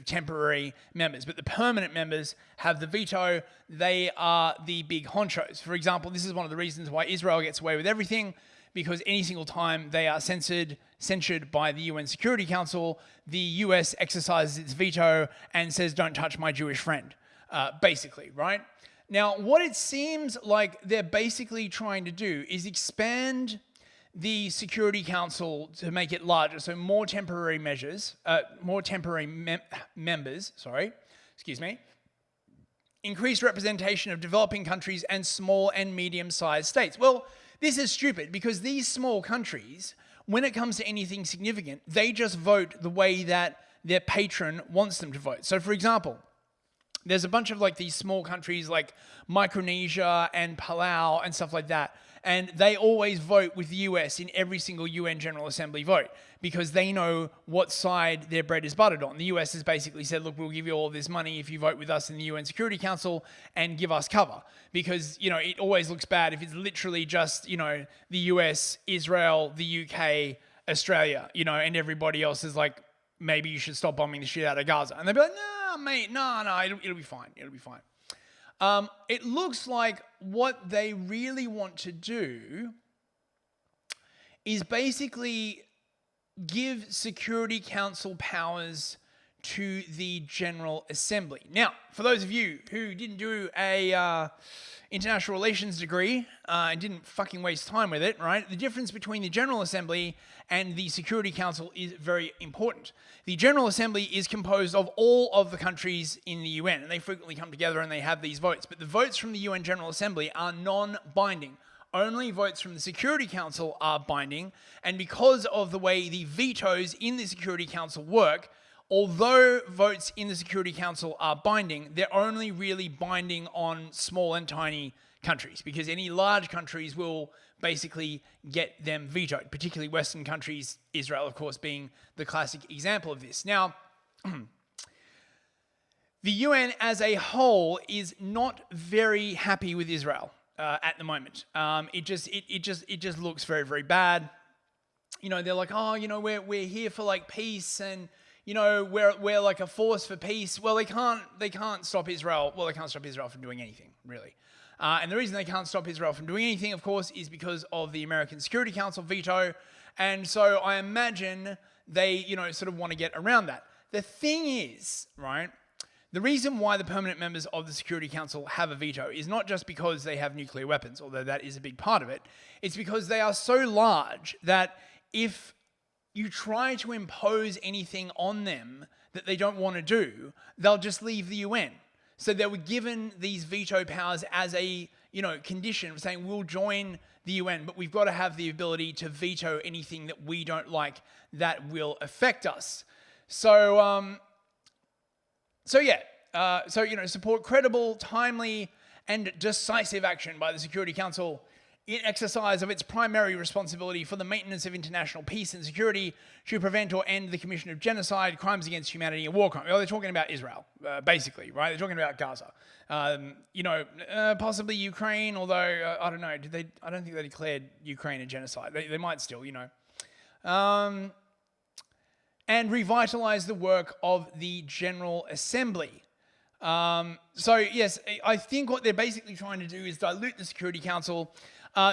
temporary members. But the permanent members have the veto. They are the big honchos. For example, this is one of the reasons why Israel gets away with everything, because any single time they are censured by the UN Security Council, the US exercises its veto and says, don't touch my Jewish friend, basically, right? Now, what it seems like they're basically trying to do is expand the Security Council to make it larger, so more temporary members, increased representation of developing countries and small and medium-sized states. Well, this is stupid because these small countries, when it comes to anything significant, they just vote the way that their patron wants them to vote. So, for example, there's a bunch of like these small countries like Micronesia and Palau and stuff like that. And they always vote with the US in every single UN General Assembly vote because they know what side their bread is buttered on. The US has basically said, look, we'll give you all this money if you vote with us in the UN Security Council and give us cover. Because, you know, it always looks bad if it's literally just, you know, the US, Israel, the UK, Australia, you know, and everybody else is like, maybe you should stop bombing the shit out of Gaza. And they'll be like, no, mate, no, it'll be fine. It'll be fine. It looks like what they really want to do is basically give Security Council powers to the General Assembly. Now, for those of you who didn't do a international relations degree and didn't fucking waste time with it, right? The difference between the General Assembly and the Security Council is very important. The General Assembly is composed of all of the countries in the UN, and they frequently come together and they have these votes. But the votes from the UN General Assembly are non-binding. Only votes from the Security Council are binding, and because of the way the vetoes in the Security Council work, although votes in the Security Council are binding, they're only really binding on small and tiny countries, because any large countries will basically get them vetoed, particularly Western countries, Israel, of course, being the classic example of this. Now, the UN as a whole is not very happy with Israel at the moment. It just looks very, very bad. You know, they're like, oh, you know, we're here for like peace, and you know, we're like a force for peace. Well, they can't stop Israel. Well, they can't stop Israel from doing anything, really. And the reason they can't stop Israel from doing anything, of course, is because of the American Security Council veto. And so I imagine they, you know, sort of want to get around that. The thing is, right, the reason why the permanent members of the Security Council have a veto is not just because they have nuclear weapons, although that is a big part of it. It's because they are so large that if you try to impose anything on them that they don't want to do, they'll just leave the UN. So they were given these veto powers as a, you know, condition of saying we'll join the UN, but we've got to have the ability to veto anything that we don't like that will affect us. So, you know, support credible, timely, and decisive action by the Security Council in exercise of its primary responsibility for the maintenance of international peace and security to prevent or end the commission of genocide, crimes against humanity, and war crimes. Well, they're talking about Israel, basically, right? They're talking about Gaza. You know, possibly Ukraine, although, I don't know, I don't think they declared Ukraine a genocide. They might still, you know. And revitalize the work of the General Assembly. So, yes, I think what they're basically trying to do is dilute the Security Council.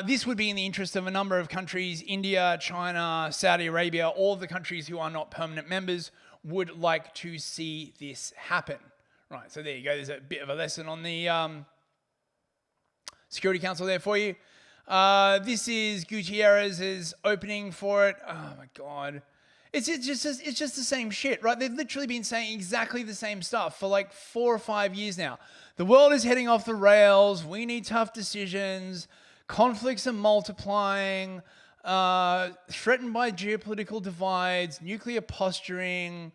This would be in the interest of a number of countries. India, China, Saudi Arabia, all of the countries who are not permanent members would like to see this happen. Right, so there you go. There's a bit of a lesson on the Security Council there for you. This is Gutierrez's opening for it. Oh, my God. It's just the same shit, right? They've literally been saying exactly the same stuff for like 4 or 5 years now. The world is heading off the rails. We need tough decisions. Conflicts are multiplying, threatened by geopolitical divides, nuclear posturing,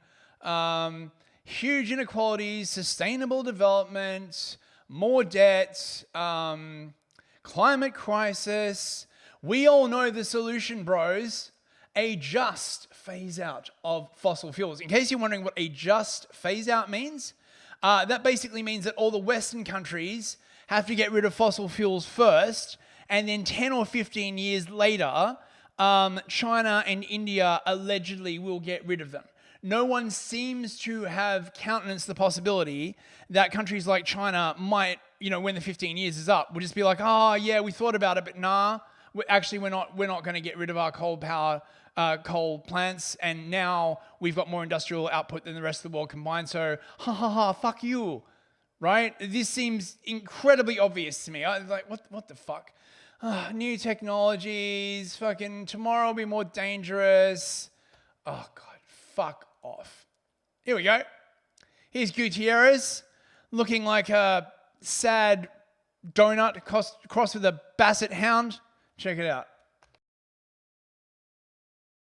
huge inequalities, sustainable development, more debt, climate crisis. We all know the solution, bros. A just phase out of fossil fuels. In case you're wondering what a just phase out means, that basically means that all the Western countries have to get rid of fossil fuels first, and then 10 or 15 years later, China and India allegedly will get rid of them. No one seems to have countenanced the possibility that countries like China might, you know, when the 15 years is up, will just be like, oh yeah, we thought about it, but nah, we're not going to get rid of our coal plants, and now we've got more industrial output than the rest of the world combined, so fuck you, right? This seems incredibly obvious to me. I was like, what the fuck? New technologies, fucking tomorrow will be more dangerous. Oh God, fuck off. Here we go. Here's Gutierrez looking like a sad donut crossed with a basset hound. Check it out.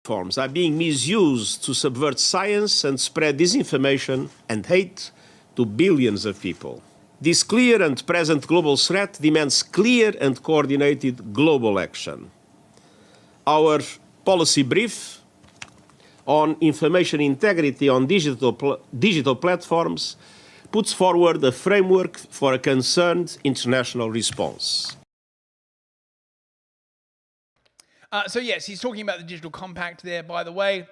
Forms are being misused to subvert science and spread disinformation and hate to billions of people. This clear and present global threat demands clear and coordinated global action. Our policy brief on information integrity on digital platforms puts forward a framework for a concerned international response. So yes, he's talking about the Digital Compact there, by the way.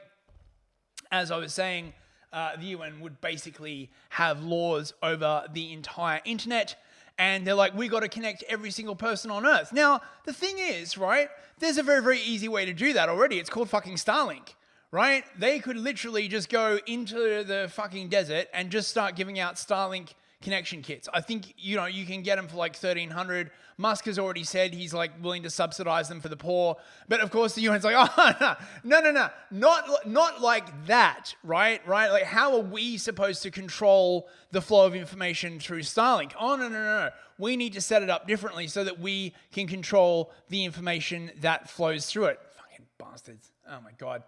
As I was saying, the UN would basically have laws over the entire internet, and they're like, we got to connect every single person on Earth. Now, the thing is, right, there's a very, very easy way to do that already. It's called fucking Starlink, right? They could literally just go into the fucking desert and just start giving out Starlink connection kits. I think, you know, you can get them for like $1,300. Musk has already said he's like willing to subsidize them for the poor. But of course the UN's like, oh, no, not like that, right? Like, how are we supposed to control the flow of information through Starlink? Oh, no. We need to set it up differently so that we can control the information that flows through it. Fucking bastards. Oh my God.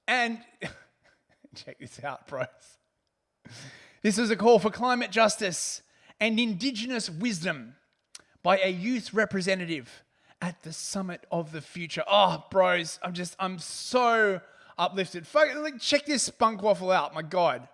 And check this out, bros. This is a call for climate justice and indigenous wisdom by a youth representative at the Summit of the Future. Oh, bros, I'm so uplifted. Like, check this spunk waffle out, my God.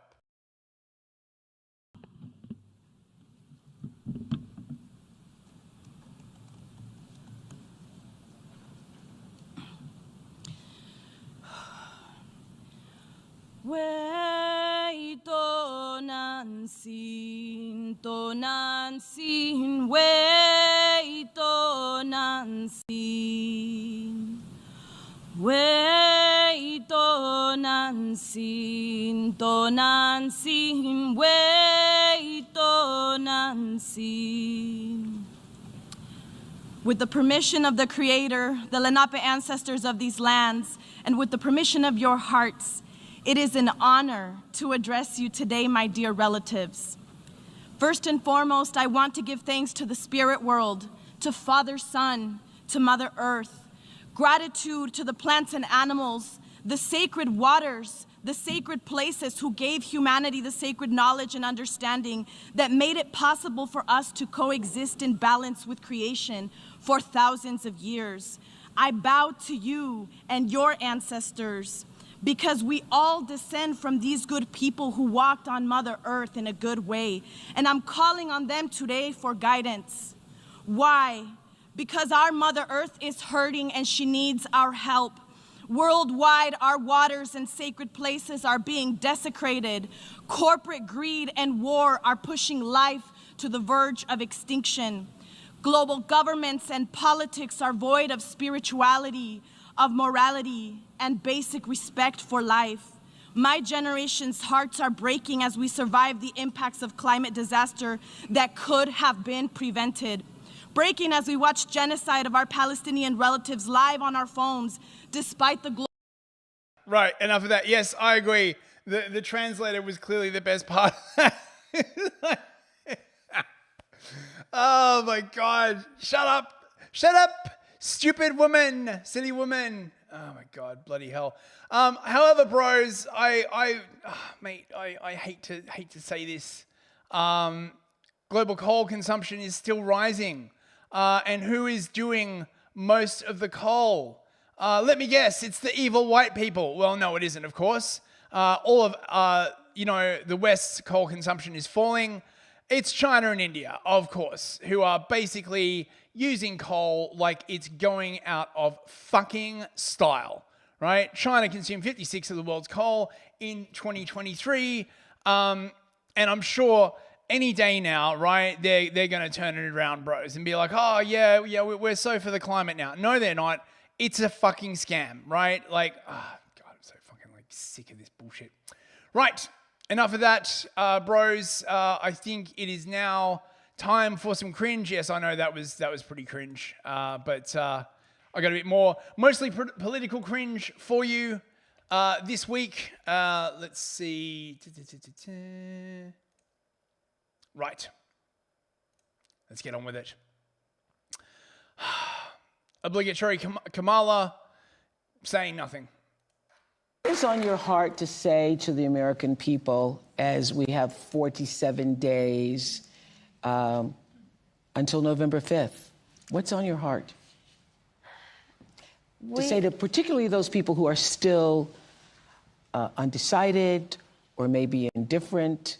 Wait on unseen, wait on unseen. Wait on unseen, wait on unseen. With the permission of the Creator, the Lenape ancestors of these lands, and with the permission of your hearts, it is an honor to address you today, my dear relatives. First and foremost, I want to give thanks to the spirit world, to Father Sun, to Mother Earth. Gratitude to the plants and animals, the sacred waters, the sacred places who gave humanity the sacred knowledge and understanding that made it possible for us to coexist in balance with creation for thousands of years. I bow to you and your ancestors, because we all descend from these good people who walked on Mother Earth in a good way. And I'm calling on them today for guidance. Why? Because our Mother Earth is hurting and she needs our help. Worldwide, our waters and sacred places are being desecrated. Corporate greed and war are pushing life to the verge of extinction. Global governments and politics are void of spirituality, of morality, and basic respect for life. My generation's hearts are breaking as we survive the impacts of climate disaster that could have been prevented. Breaking as we watch genocide of our Palestinian relatives live on our phones, despite the Right, enough of that. Yes, I agree. The translator was clearly the best part. Oh my God. Shut up, stupid woman, silly woman. Oh my God, bloody hell. However, bros, mate, I hate to say this. Global coal consumption is still rising. And who is doing most of the coal? Let me guess, it's the evil white people. Well, no, it isn't, of course. All of, the West's coal consumption is falling. It's China and India, of course, who are basically using coal like it's going out of fucking style, right? China consumed 56% of the world's coal in 2023. And I'm sure any day now, right, they're going to turn it around, bros, and be like, oh, yeah, we're so for the climate now. No, they're not. It's a fucking scam, right? Like, oh, God, I'm so fucking sick of this bullshit. Right, enough of that, bros. I think it is now time for some cringe. Yes, I know that was pretty cringe, but I got a bit more, mostly political cringe for you this week. Let's see. Right. Let's get on with it. Obligatory Kamala saying nothing. What is on your heart to say to the American people as we have 47 days until November 5th? What's on your heart? To say to particularly those people who are still undecided or maybe indifferent.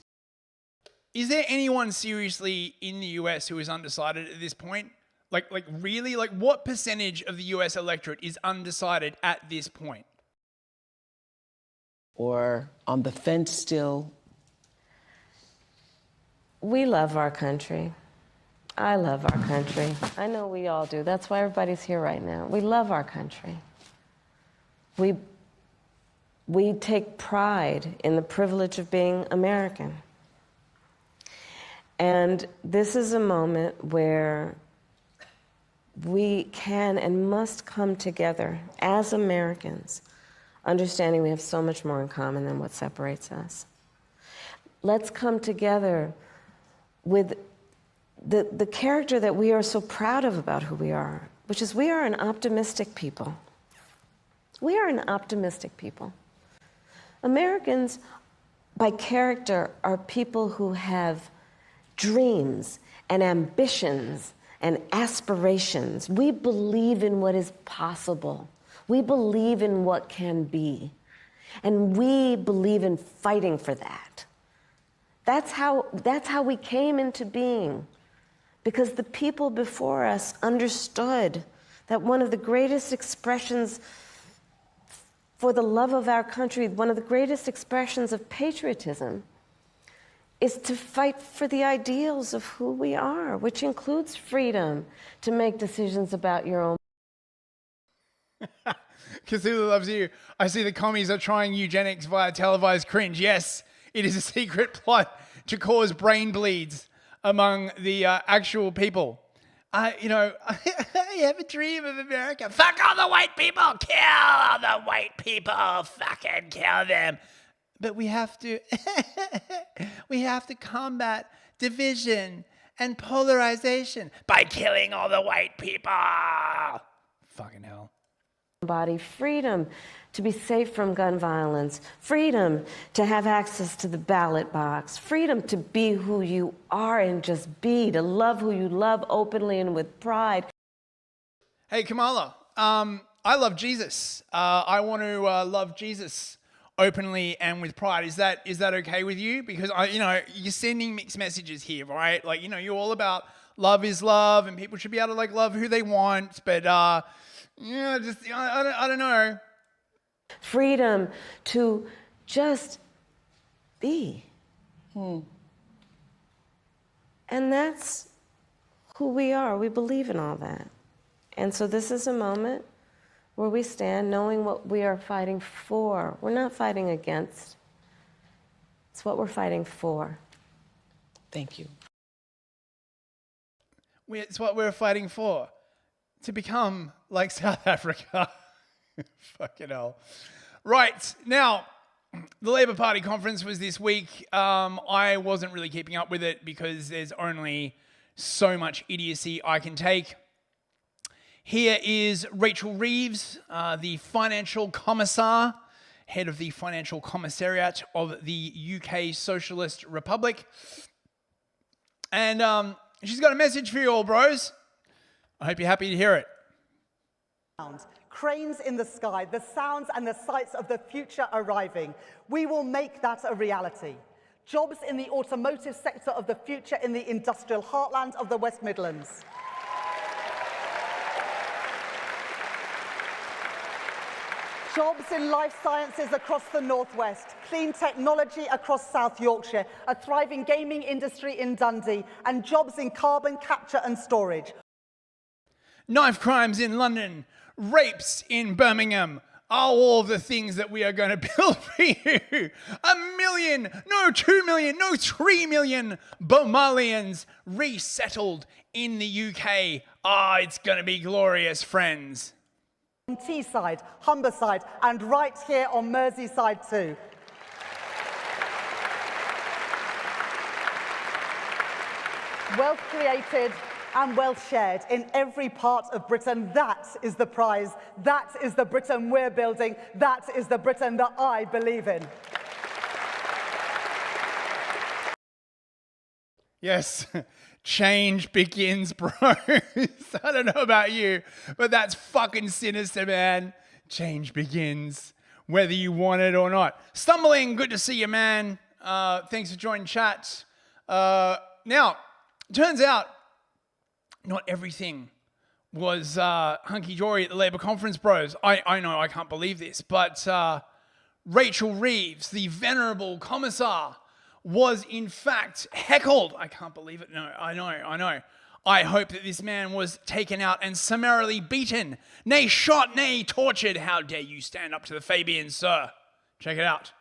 Is there anyone seriously in the US who is undecided at this point? Like really? Like what percentage of the US electorate is undecided at this point? Or on the fence still? We love our country. I love our country. I know we all do. That's why everybody's here right now. We love our country. We take pride in the privilege of being American. And this is a moment where we can and must come together as Americans, understanding we have so much more in common than what separates us. Let's come together with the character that we are so proud of about who we are, which is we are an optimistic people. We are an optimistic people. Americans, by character, are people who have dreams and ambitions and aspirations. We believe in what is possible. We believe in what can be. And we believe in fighting for that. That's how we came into being. Because the people before us understood that one of the greatest expressions for the love of our country, one of the greatest expressions of patriotism, is to fight for the ideals of who we are, which includes freedom to make decisions about your own. Cthulhu loves you. I see the commies are trying eugenics via televised cringe. Yes, it is a secret plot to cause brain bleeds among the actual people. I have a dream of America. Fuck all the white people. Kill all the white people. Fucking kill them. But we have to combat division and polarization by killing all the white people. Fucking hell. Body freedom to be safe from gun violence, freedom to have access to the ballot box, freedom to be who you are and just be, to love who you love openly and with pride. Hey, Kamala, I love Jesus. I want to love Jesus openly and with pride. Is that okay with you? Because you're sending mixed messages here, right? Like, you're all about love is love and people should be able to love who they want, but I don't know. Freedom to just be. And that's who we are. We believe in all that. And so this is a moment where we stand knowing what we are fighting for. We're not fighting against. It's what we're fighting for. Thank you. It's what we're fighting for. To become like South Africa. Fucking hell. Right, now, the Labour Party conference was this week. I wasn't really keeping up with it because there's only so much idiocy I can take. Here is Rachel Reeves, the Financial Commissar, head of the Financial Commissariat of the UK Socialist Republic. And she's got a message for you all, bros. I hope you're happy to hear it. Cranes in the sky, the sounds and the sights of the future arriving. We will make that a reality. Jobs in the automotive sector of the future in the industrial heartland of the West Midlands. Jobs in life sciences across the Northwest, clean technology across South Yorkshire, a thriving gaming industry in Dundee, and jobs in carbon capture and storage. Knife crimes in London, rapes in Birmingham are all the things that we are going to build for you. 1 million, no 2 million, no 3 million Bomalians resettled in the UK. It's going to be glorious, friends. On Teesside, Humberside, and right here on Merseyside too. wealth created and wealth shared in every part of Britain. That is the prize. That is the Britain we're building. That is the Britain that I believe in. Yes, change begins, bros. I don't know about you, but that's fucking sinister, man. Change begins, whether you want it or not. Stumbling, good to see you, man. Thanks for joining chat. Now, turns out not everything was hunky-dory at the Labour conference, bros. I know, I can't believe this, but Rachel Reeves, the venerable commissar, was in fact heckled. I can't believe it. No, I know. I hope that this man was taken out and summarily beaten, nay shot, nay tortured. How dare you stand up to the Fabians, sir? Check it out.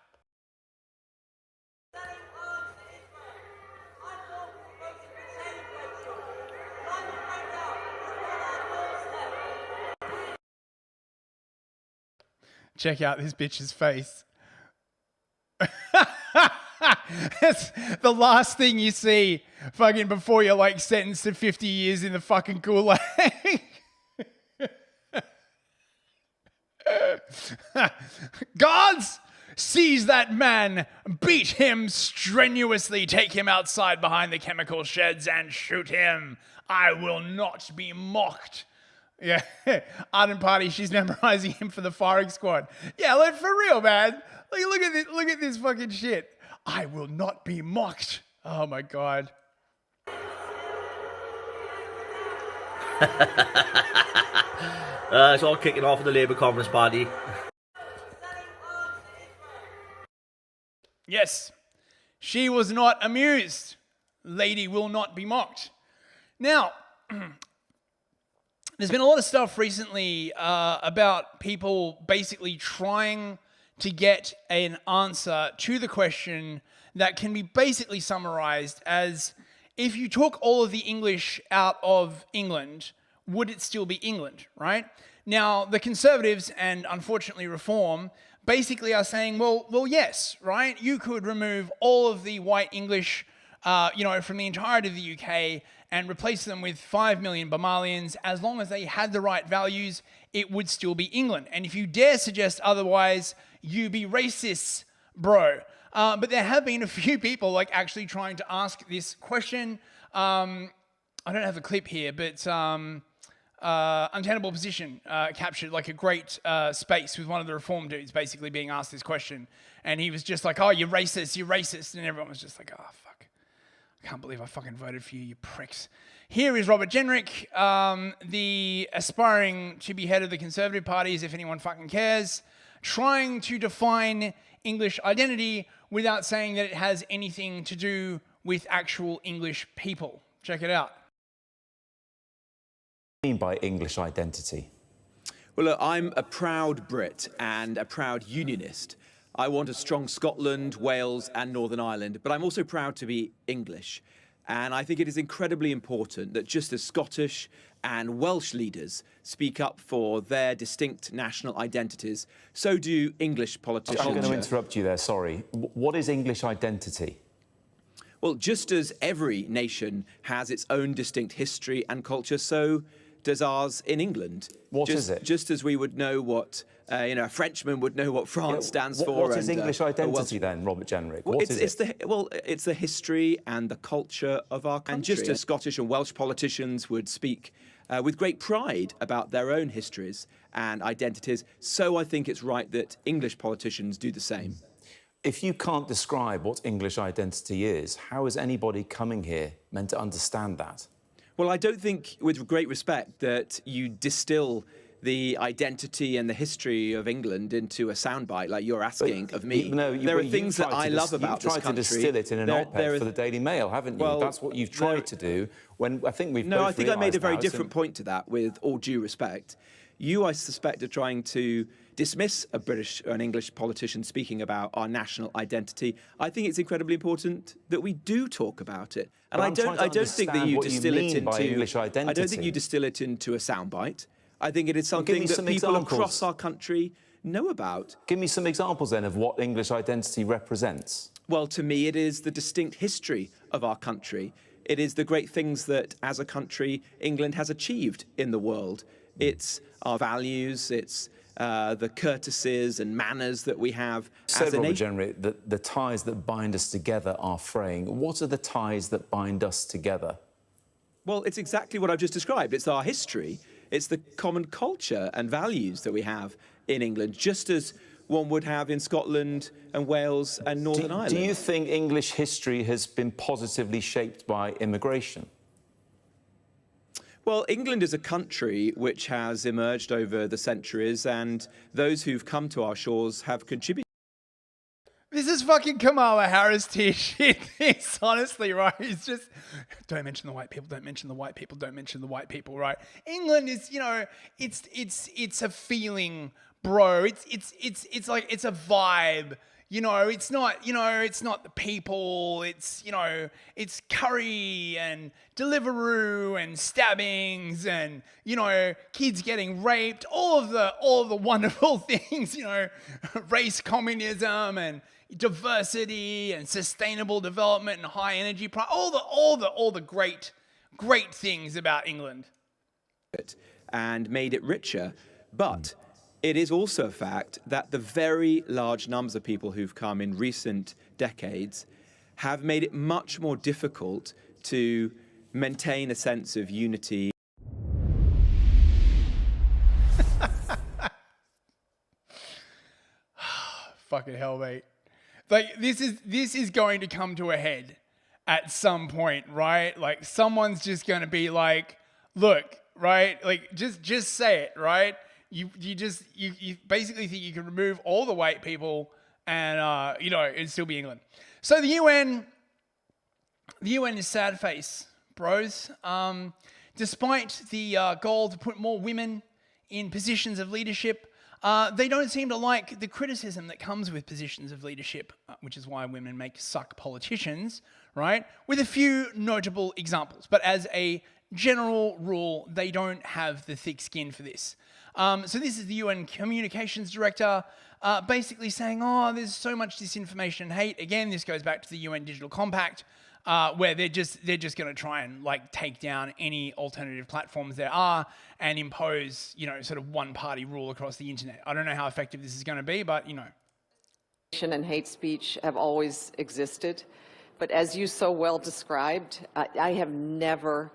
Check out this bitch's face. It's the last thing you see fucking before you're like sentenced to 50 years in the fucking Gulag. Guards, seize that man, beat him strenuously, take him outside behind the chemical sheds and shoot him. I will not be mocked. Yeah, Arden Party, she's memorizing him for the firing squad. Yeah, like for real, man. Like, look at this fucking shit. I will not be mocked. Oh my God. It's all kicking off in the Labour Conference Party. Yes, she was not amused. Lady will not be mocked. Now, there's been a lot of stuff recently about people basically trying to get an answer to the question that can be basically summarized as, if you took all of the English out of England, would it still be England, right? Now, the Conservatives and unfortunately Reform basically are saying, well, yes, right? You could remove all of the white English, from the entirety of the UK and replace them with 5 million Somalians. As long as they had the right values, it would still be England. And if you dare suggest otherwise, you be racists, bro. But there have been a few people like actually trying to ask this question. I don't have a clip here, but Untenable Position captured like a great space with one of the Reform dudes basically being asked this question. And he was just like, oh, you're racist. And everyone was just like, oh, fuck. I can't believe I fucking voted for you, you pricks. Here is Robert Jenrick, the aspiring to be head of the Conservative Party, as if anyone fucking cares, trying to define English identity without saying that it has anything to do with actual English people. Check it out. What do you mean by English identity? Well, look, I'm a proud Brit and a proud unionist. I want a strong Scotland, Wales and Northern Ireland, but I'm also proud to be English. And I think it is incredibly important that just as Scottish and Welsh leaders speak up for their distinct national identities, so do English politicians. I'm going to interrupt you there, sorry. What is English identity? Well, just as every nation has its own distinct history and culture, so does ours in England. What is it? Just as we would know what, a Frenchman would know what France stands for. What is English identity then, Robert Jenrick? Well, what is it? It's the history and the culture of our country. And just as Scottish and Welsh politicians would speak with great pride about their own histories and identities, so I think it's right that English politicians do the same. If you can't describe what English identity is, how is anybody coming here meant to understand that? Well, I don't think, with great respect, that you distill the identity and the history of England into a soundbite like you're asking of me. No, there are things that I love about this country. You've tried to distill it in an op-ed for the Daily Mail, haven't you? Well, that's what you've tried to do. When I think we've No, I think I made a very different point to that, with all due respect. You, I suspect, are trying to dismiss a British or an English politician speaking about our national identity. I think it's incredibly important that we do talk about it. And I don't think that you distill it into English identity. I don't think you distill it into a soundbite. I think it is something that people across our country know about. Give me some examples then of what English identity represents. Well, to me, it is the distinct history of our country. It is the great things that, as a country, England has achieved in the world. It's our values, it's the courtesies and manners that we have as a Robert nation. Generally, the ties that bind us together are fraying. What are the ties that bind us together? Well, it's exactly what I've just described. It's our history. It's the common culture and values that we have in England, just as one would have in Scotland and Wales and Northern Ireland. Do you think English history has been positively shaped by immigration? Well, England is a country which has emerged over the centuries, and those who've come to our shores have contributed. This is fucking Kamala Harris tier shit. It's honestly, right? It's just, don't mention the white people, don't mention the white people, don't mention the white people, right? England is, you know, it's a feeling, bro. It's like, it's a vibe. You know, it's not the people, it's, you know, it's curry and Deliveroo and stabbings and, you know, kids getting raped, all of the wonderful things, you know, race communism and diversity and sustainable development and high energy, all the great things about England. And made it richer, but it is also a fact that the very large numbers of people who've come in recent decades have made it much more difficult to maintain a sense of unity. Fucking hell, mate. Like, this is going to come to a head at some point, right? Like, someone's just going to be like, look, right? Like, just say it, right? You basically think you can remove all the white people and, you know, it'd still be England. So the UN is sad face, bros. Despite the goal to put more women in positions of leadership, they don't seem to like the criticism that comes with positions of leadership, which is why women make suck politicians, right? With a few notable examples. But as a general rule, they don't have the thick skin for this. So this is the UN Communications Director basically saying, oh, there's so much disinformation and hate. Again, this goes back to the UN Digital Compact, where they're just going to try and like take down any alternative platforms there are and impose, you know, sort of one-party rule across the internet. I don't know how effective this is going to be, but, you know. And hate speech have always existed. But as you so well described, I have never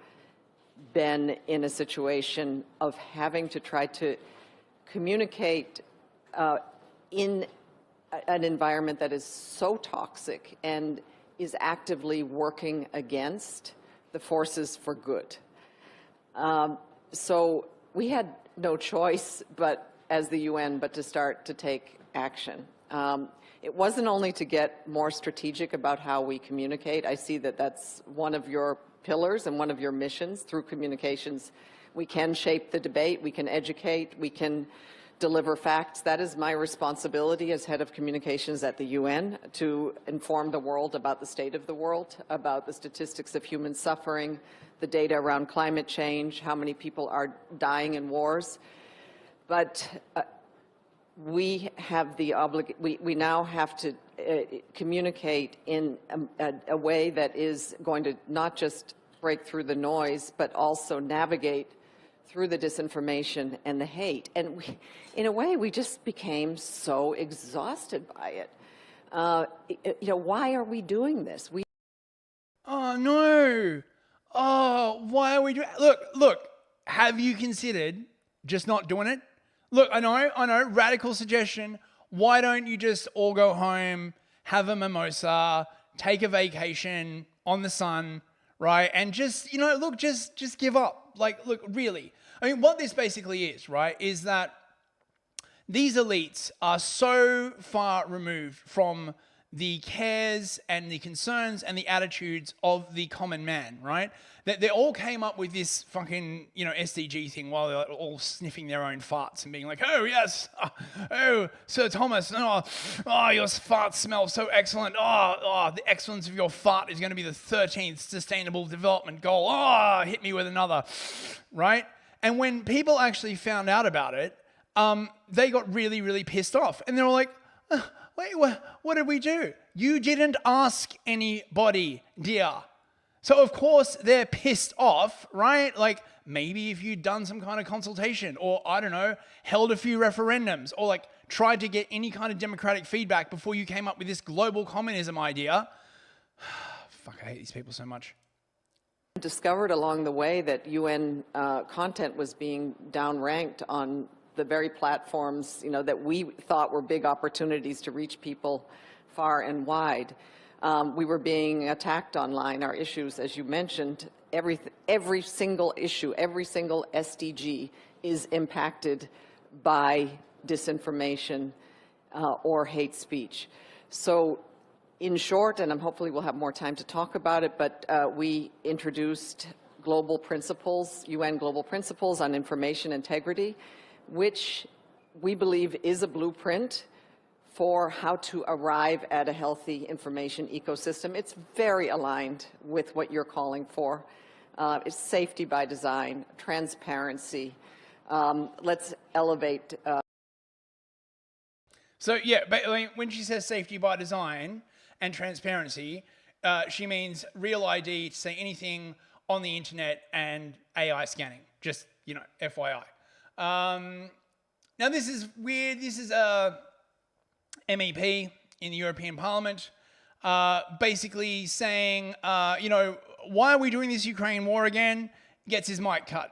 been in a situation of having to try to communicate in an environment that is so toxic and is actively working against the forces for good. So we had no choice, but as the UN, but to start to take action. It wasn't only to get more strategic about how we communicate. I see that that's one of your pillars and one of your missions through communications. We can shape the debate, we can educate, we can deliver facts. That is my responsibility as head of communications at the UN, to inform the world about the state of the world, about the statistics of human suffering, the data around climate change, how many people are dying in wars. But we have the we now have to communicate in a way that is going to not just break through the noise, but also navigate through the disinformation and the hate. And we, in a way, we just became so exhausted by it. You know, why are we doing this? Oh, no. Oh, why are we doing... Look, have you considered just not doing it? Look, I know, radical suggestion. Why don't you just all go home, have a mimosa, take a vacation on the sun, right? And just, you know, look, just give up. Like, look, really. I mean, what this basically is, right, is that these elites are so far removed from the cares and the concerns and the attitudes of the common man, right? That they all came up with this fucking, you know, SDG thing while they're all sniffing their own farts and being like, oh, yes, oh, Sir Thomas, oh, your farts smell so excellent. Oh, the excellence of your fart is going to be the 13th Sustainable Development Goal. Oh, hit me with another, right? And when people actually found out about it, they got really, really pissed off. And they were like, wait, what did we do? You didn't ask anybody, dear. So of course they're pissed off, right? Like maybe if you'd done some kind of consultation or, I don't know, held a few referendums or like tried to get any kind of democratic feedback before you came up with this global communism idea. Fuck, I hate these people so much. Discovered along the way that UN content was being downranked on the very platforms, you know, that we thought were big opportunities to reach people far and wide. We were being attacked online. Our issues, as you mentioned, every single issue, every single SDG is impacted by disinformation or hate speech. So in short, and hopefully we'll have more time to talk about it, but we introduced global principles, UN global principles on information integrity, which we believe is a blueprint for how to arrive at a healthy information ecosystem. It's very aligned with what you're calling for. It's safety by design, transparency. Let's elevate. So yeah, but when she says safety by design and transparency, she means real ID to say anything on the internet and AI scanning. Just, you know, FYI. Now this is weird. This is a MEP in the European Parliament, basically saying, you know, why are we doing this Ukraine war again? Gets his mic cut.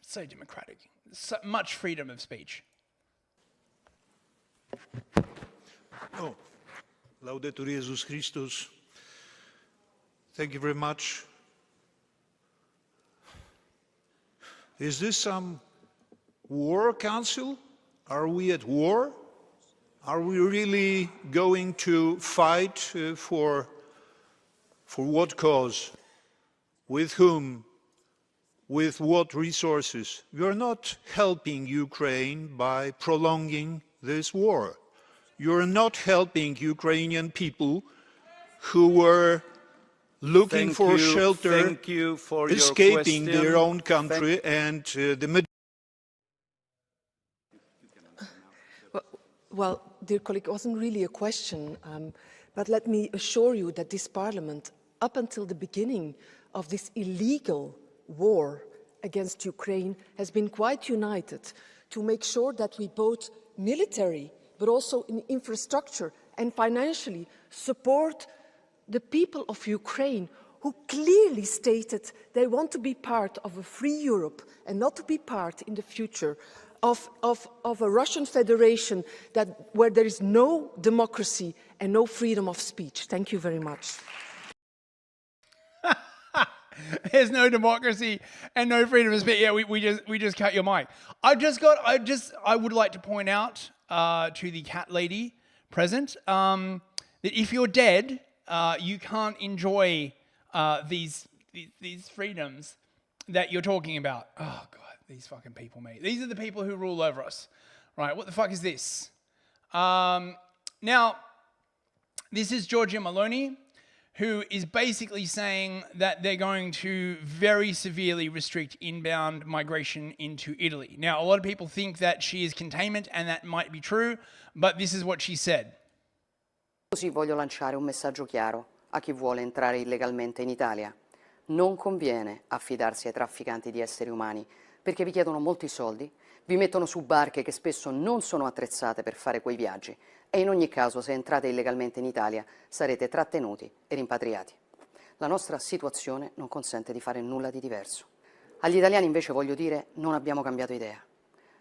So democratic. So much freedom of speech. Oh, Laudetur Jesus Christus. Thank you very much. Is this some war council? Are we at war? Are we really going to fight for what cause? With whom? With what resources? We are not helping Ukraine by prolonging this war. You're not helping Ukrainian people who were looking for shelter, escaping their own country, and the Well, dear colleague, it wasn't really a question, but let me assure you that this Parliament, up until the beginning of this illegal war against Ukraine, has been quite united to make sure that we both military, but also in infrastructure and financially support the people of Ukraine who clearly stated they want to be part of a free Europe and not to be part in the future of a Russian Federation where there is no democracy and no freedom of speech. Thank you very much. There's no democracy and no freedom of speech. Yeah, we just cut your mic. I would like to point out to the cat lady present that if you're dead, you can't enjoy these freedoms that you're talking about. Oh God. These fucking people, mate. These are the people who rule over us. Right, what the fuck is this? Now, this is Giorgia Meloni, who is basically saying that they're going to very severely restrict inbound migration into Italy. Now, a lot of people think that she is containment, and that might be true, but this is what she said. Così voglio lanciare un messaggio chiaro a chi vuole entrare illegalmente in Italia. Non conviene affidarsi ai trafficanti di esseri umani, perché vi chiedono molti soldi, vi mettono su barche che spesso non sono attrezzate per fare quei viaggi e in ogni caso se entrate illegalmente in Italia sarete trattenuti e rimpatriati. La nostra situazione non consente di fare nulla di diverso. Agli italiani invece voglio dire non abbiamo cambiato idea.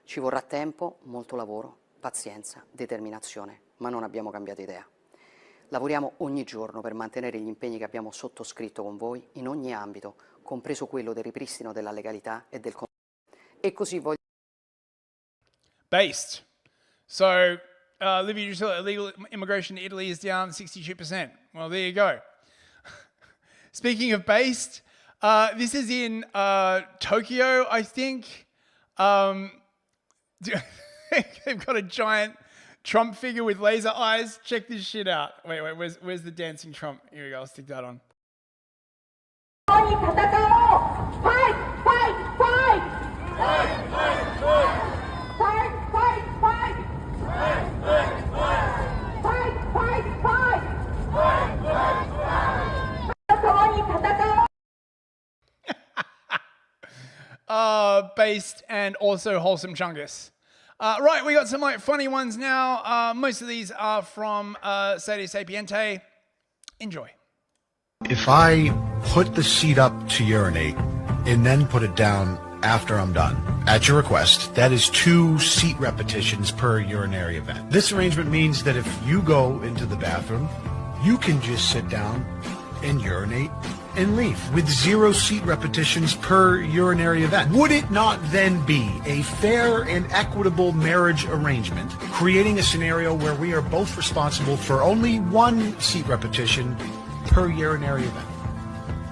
Ci vorrà tempo, molto lavoro, pazienza, determinazione, ma non abbiamo cambiato idea. Lavoriamo ogni giorno per mantenere gli impegni che abbiamo sottoscritto con voi in ogni ambito, compreso quello del ripristino della legalità e del e così voglio. Based. So, illegal immigration to Italy is down 62%. Well, there you go. Speaking of based, this is in Tokyo, I think. They've got a giant Trump figure with laser eyes. Check this shit out. Wait, where's the dancing Trump? Here we go, I'll stick that on. Fight! Fight! Fight! Fight! Fight! Fight! based and also wholesome chungus. Right, we got some like funny ones now. Most of these are from Sadio Sapiente. Enjoy. If I put the seat up to urinate and then put it down after I'm done, at your request, that is 2 seat repetitions per urinary event. This arrangement means that if you go into the bathroom, you can just sit down and urinate and leave with 0 seat repetitions per urinary event. Would it not then be a fair and equitable marriage arrangement, creating a scenario where we are both responsible for only 1 seat repetition per urinary event?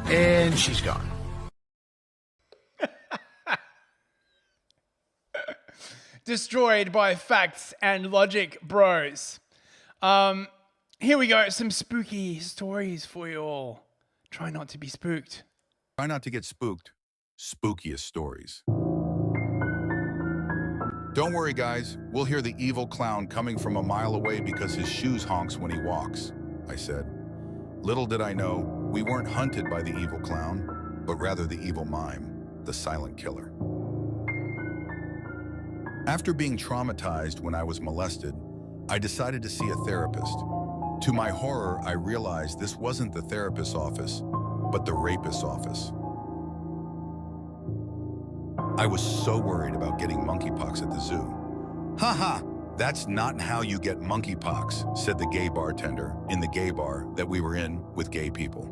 And she's gone. Destroyed by facts and logic, bros. Here we go. Some spooky stories for you all. Try not to be spooked. Try not to get spooked. Spookiest stories. Don't worry, guys. We'll hear the evil clown coming from a mile away because his shoes honks when he walks, I said. Little did I know, we weren't hunted by the evil clown, but rather the evil mime, the silent killer. After being traumatized when I was molested, I decided to see a therapist. To my horror, I realized this wasn't the therapist's office, but the rapist's office. I was so worried about getting monkeypox at the zoo. Haha, that's not how you get monkeypox, said the gay bartender in the gay bar that we were in with gay people.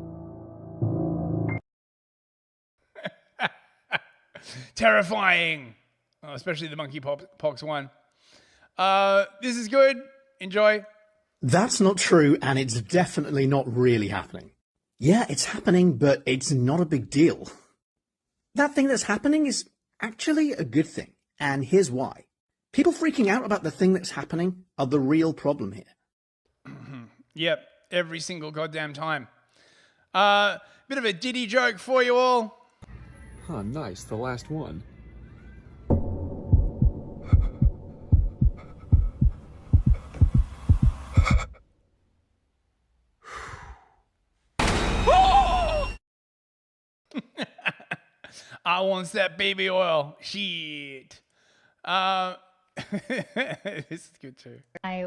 Terrifying. Oh, especially the monkeypox one. This is good. Enjoy. That's not true, and it's definitely not really happening. Yeah, it's happening, but it's not a big deal. That thing that's happening is actually a good thing, and here's why. People freaking out about the thing that's happening are the real problem here. Yep, every single goddamn time. Bit of a Diddy joke for you all. Huh, nice, the last one. I want that baby oil. Shit. This is good too.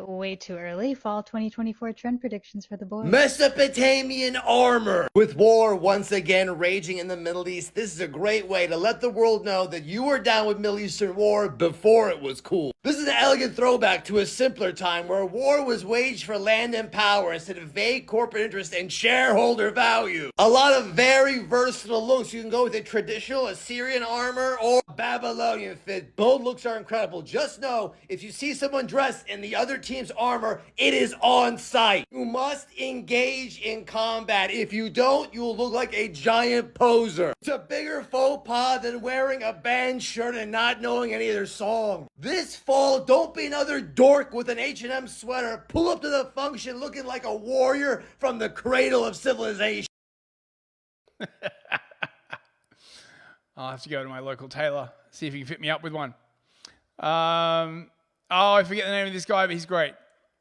Way too early. Fall 2024 trend predictions for the boys. Mesopotamian armor. With war once again raging in the Middle East, this is a great way to let the world know that you were down with Middle Eastern war before it was cool. This is an elegant throwback to a simpler time where war was waged for land and power instead of vague corporate interest and shareholder value. A lot of very versatile looks. You can go with a traditional Assyrian armor or Babylonian fit. Both looks are incredible. Just know, if you see someone dressed in the other team's armor, it is on sight. You must engage in combat. If you don't, you will look like a giant poser. It's a bigger faux pas than wearing a band shirt and not knowing any of their songs. This fall, don't be another dork with an H&M sweater. Pull up to the function looking like a warrior from the cradle of civilization. I'll have to go to my local tailor, see if he can fit me up with one. I forget the name of this guy, but he's great.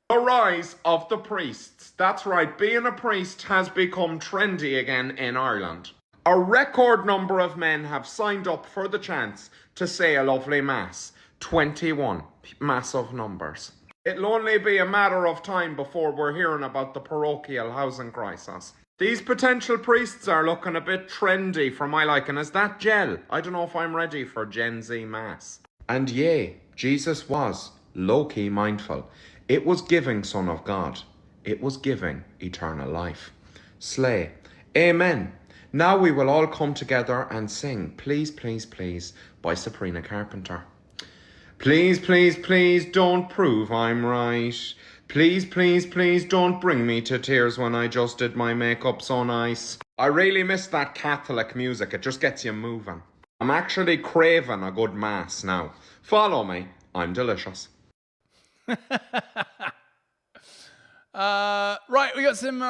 The rise of the priests. That's right, being a priest has become trendy again in Ireland. A record number of men have signed up for the chance to say a lovely mass. 21. Massive numbers. It'll only be a matter of time before we're hearing about the parochial housing crisis. These potential priests are looking a bit trendy for my liking. Is that gel? I don't know if I'm ready for Gen Z mass. And yea, Jesus was low-key mindful. It was giving Son of God. It was giving eternal life. Slay. Amen. Now we will all come together and sing Please, Please, Please by Sabrina Carpenter. Please, please, please don't prove I'm right. Please, please, please don't bring me to tears when I just did my makeup so nice. I really miss that Catholic music. It just gets you moving. I'm actually craving a good mass now. Follow me. I'm delicious. Right, we got some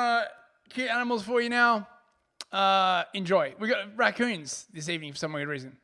cute animals for you now. Enjoy. We got raccoons this evening for some weird reason.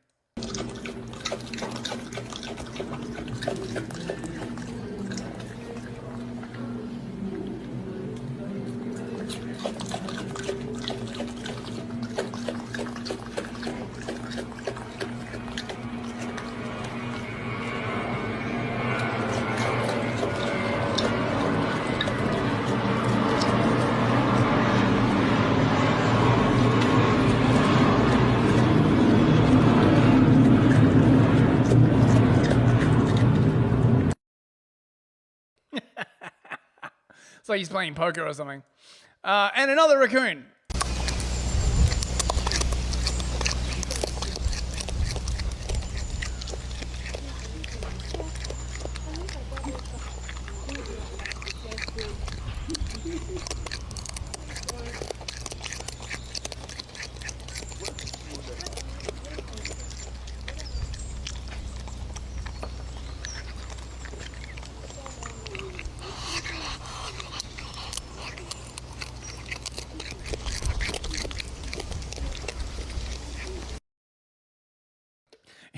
It's like he's playing poker or something. And another raccoon.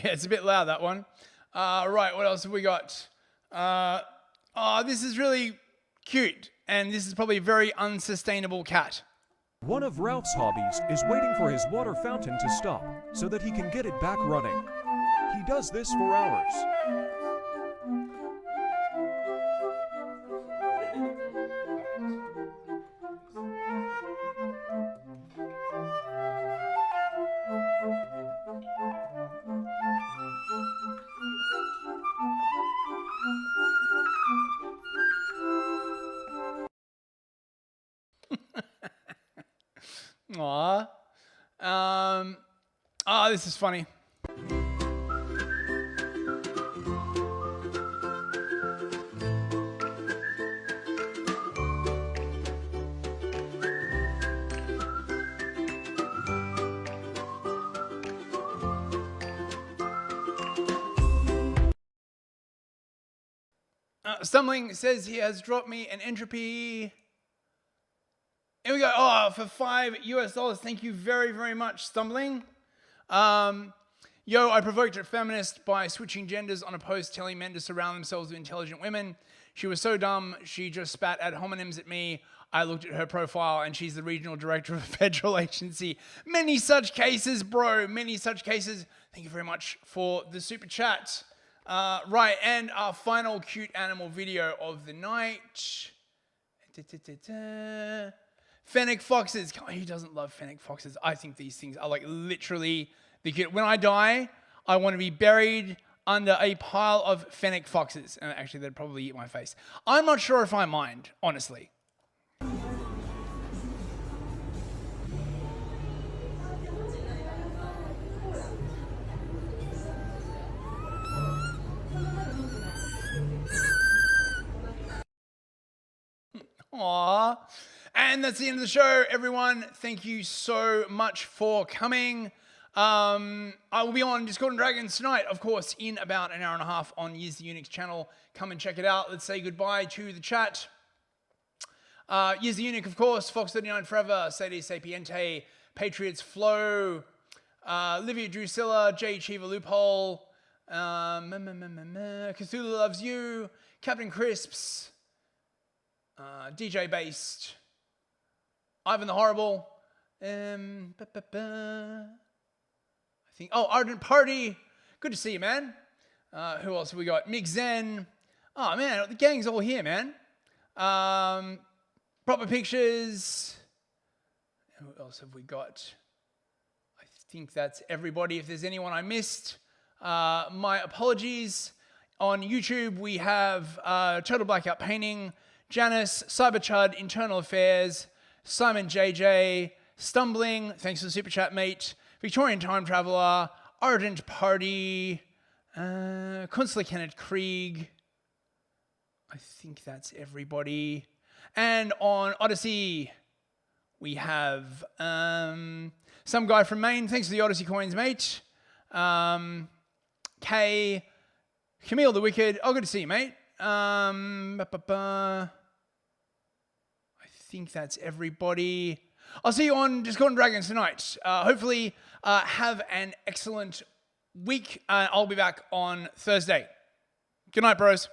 Yeah, it's a bit loud, that one. Right, what else have we got? Oh, this is really cute, and this is probably a very unsustainable cat. One of Ralph's hobbies is waiting for his water fountain to stop so that he can get it back running. He does this for hours. Aww. Oh, this is funny. Stumbling says he has dropped me an entropy. Here we go. Oh, for $5 US. Thank you very, very much, Stumbling. Yo, I provoked a feminist by switching genders on a post telling men to surround themselves with intelligent women. She was so dumb, she just spat ad hominems at me. I looked at her profile, and she's the regional director of a federal agency. Many such cases, bro. Many such cases. Thank you very much for the super chat. Right, and our final cute animal video of the night. Fennec foxes. Who doesn't love fennec foxes? I think these things are like literally the cute. When I die, I want to be buried under a pile of fennec foxes. And actually, they'd probably eat my face. I'm not sure if I mind, honestly. Aww. And that's the end of the show, everyone. Thank you so much for coming. I will be on Discord and Dragons tonight, of course, in about an hour and a half on Years the Unix channel. Come and check it out. Let's say goodbye to the chat. Years the Unix, of course, Fox39 Forever, Sede Sapiente, Patriots Flow, Livia Drusilla, J. Chiva Loophole, Cthulhu Loves You, Captain Crisps, DJ Based, Ivan the Horrible, I think, oh, Ardent Party, good to see you, man. Who else have we got? Mick Zen, oh man, the gang's all here, man. Proper Pictures, who else have we got? I think that's everybody. If there's anyone I missed, my apologies. On YouTube, we have Total Blackout Painting, Janice, Cyberchud, Internal Affairs, Simon JJ, Stumbling, thanks for the super chat, mate, Victorian Time Traveler, Ardent Party, Consular Kenneth Krieg, I think that's everybody. And on Odyssey, we have some guy from Maine, thanks for the Odyssey coins, mate, Kay, Camille the Wicked, oh, good to see you, mate. I think that's everybody. I'll see you on Discord and Dragons tonight. Hopefully, have an excellent week. I'll be back on Thursday. Good night, bros.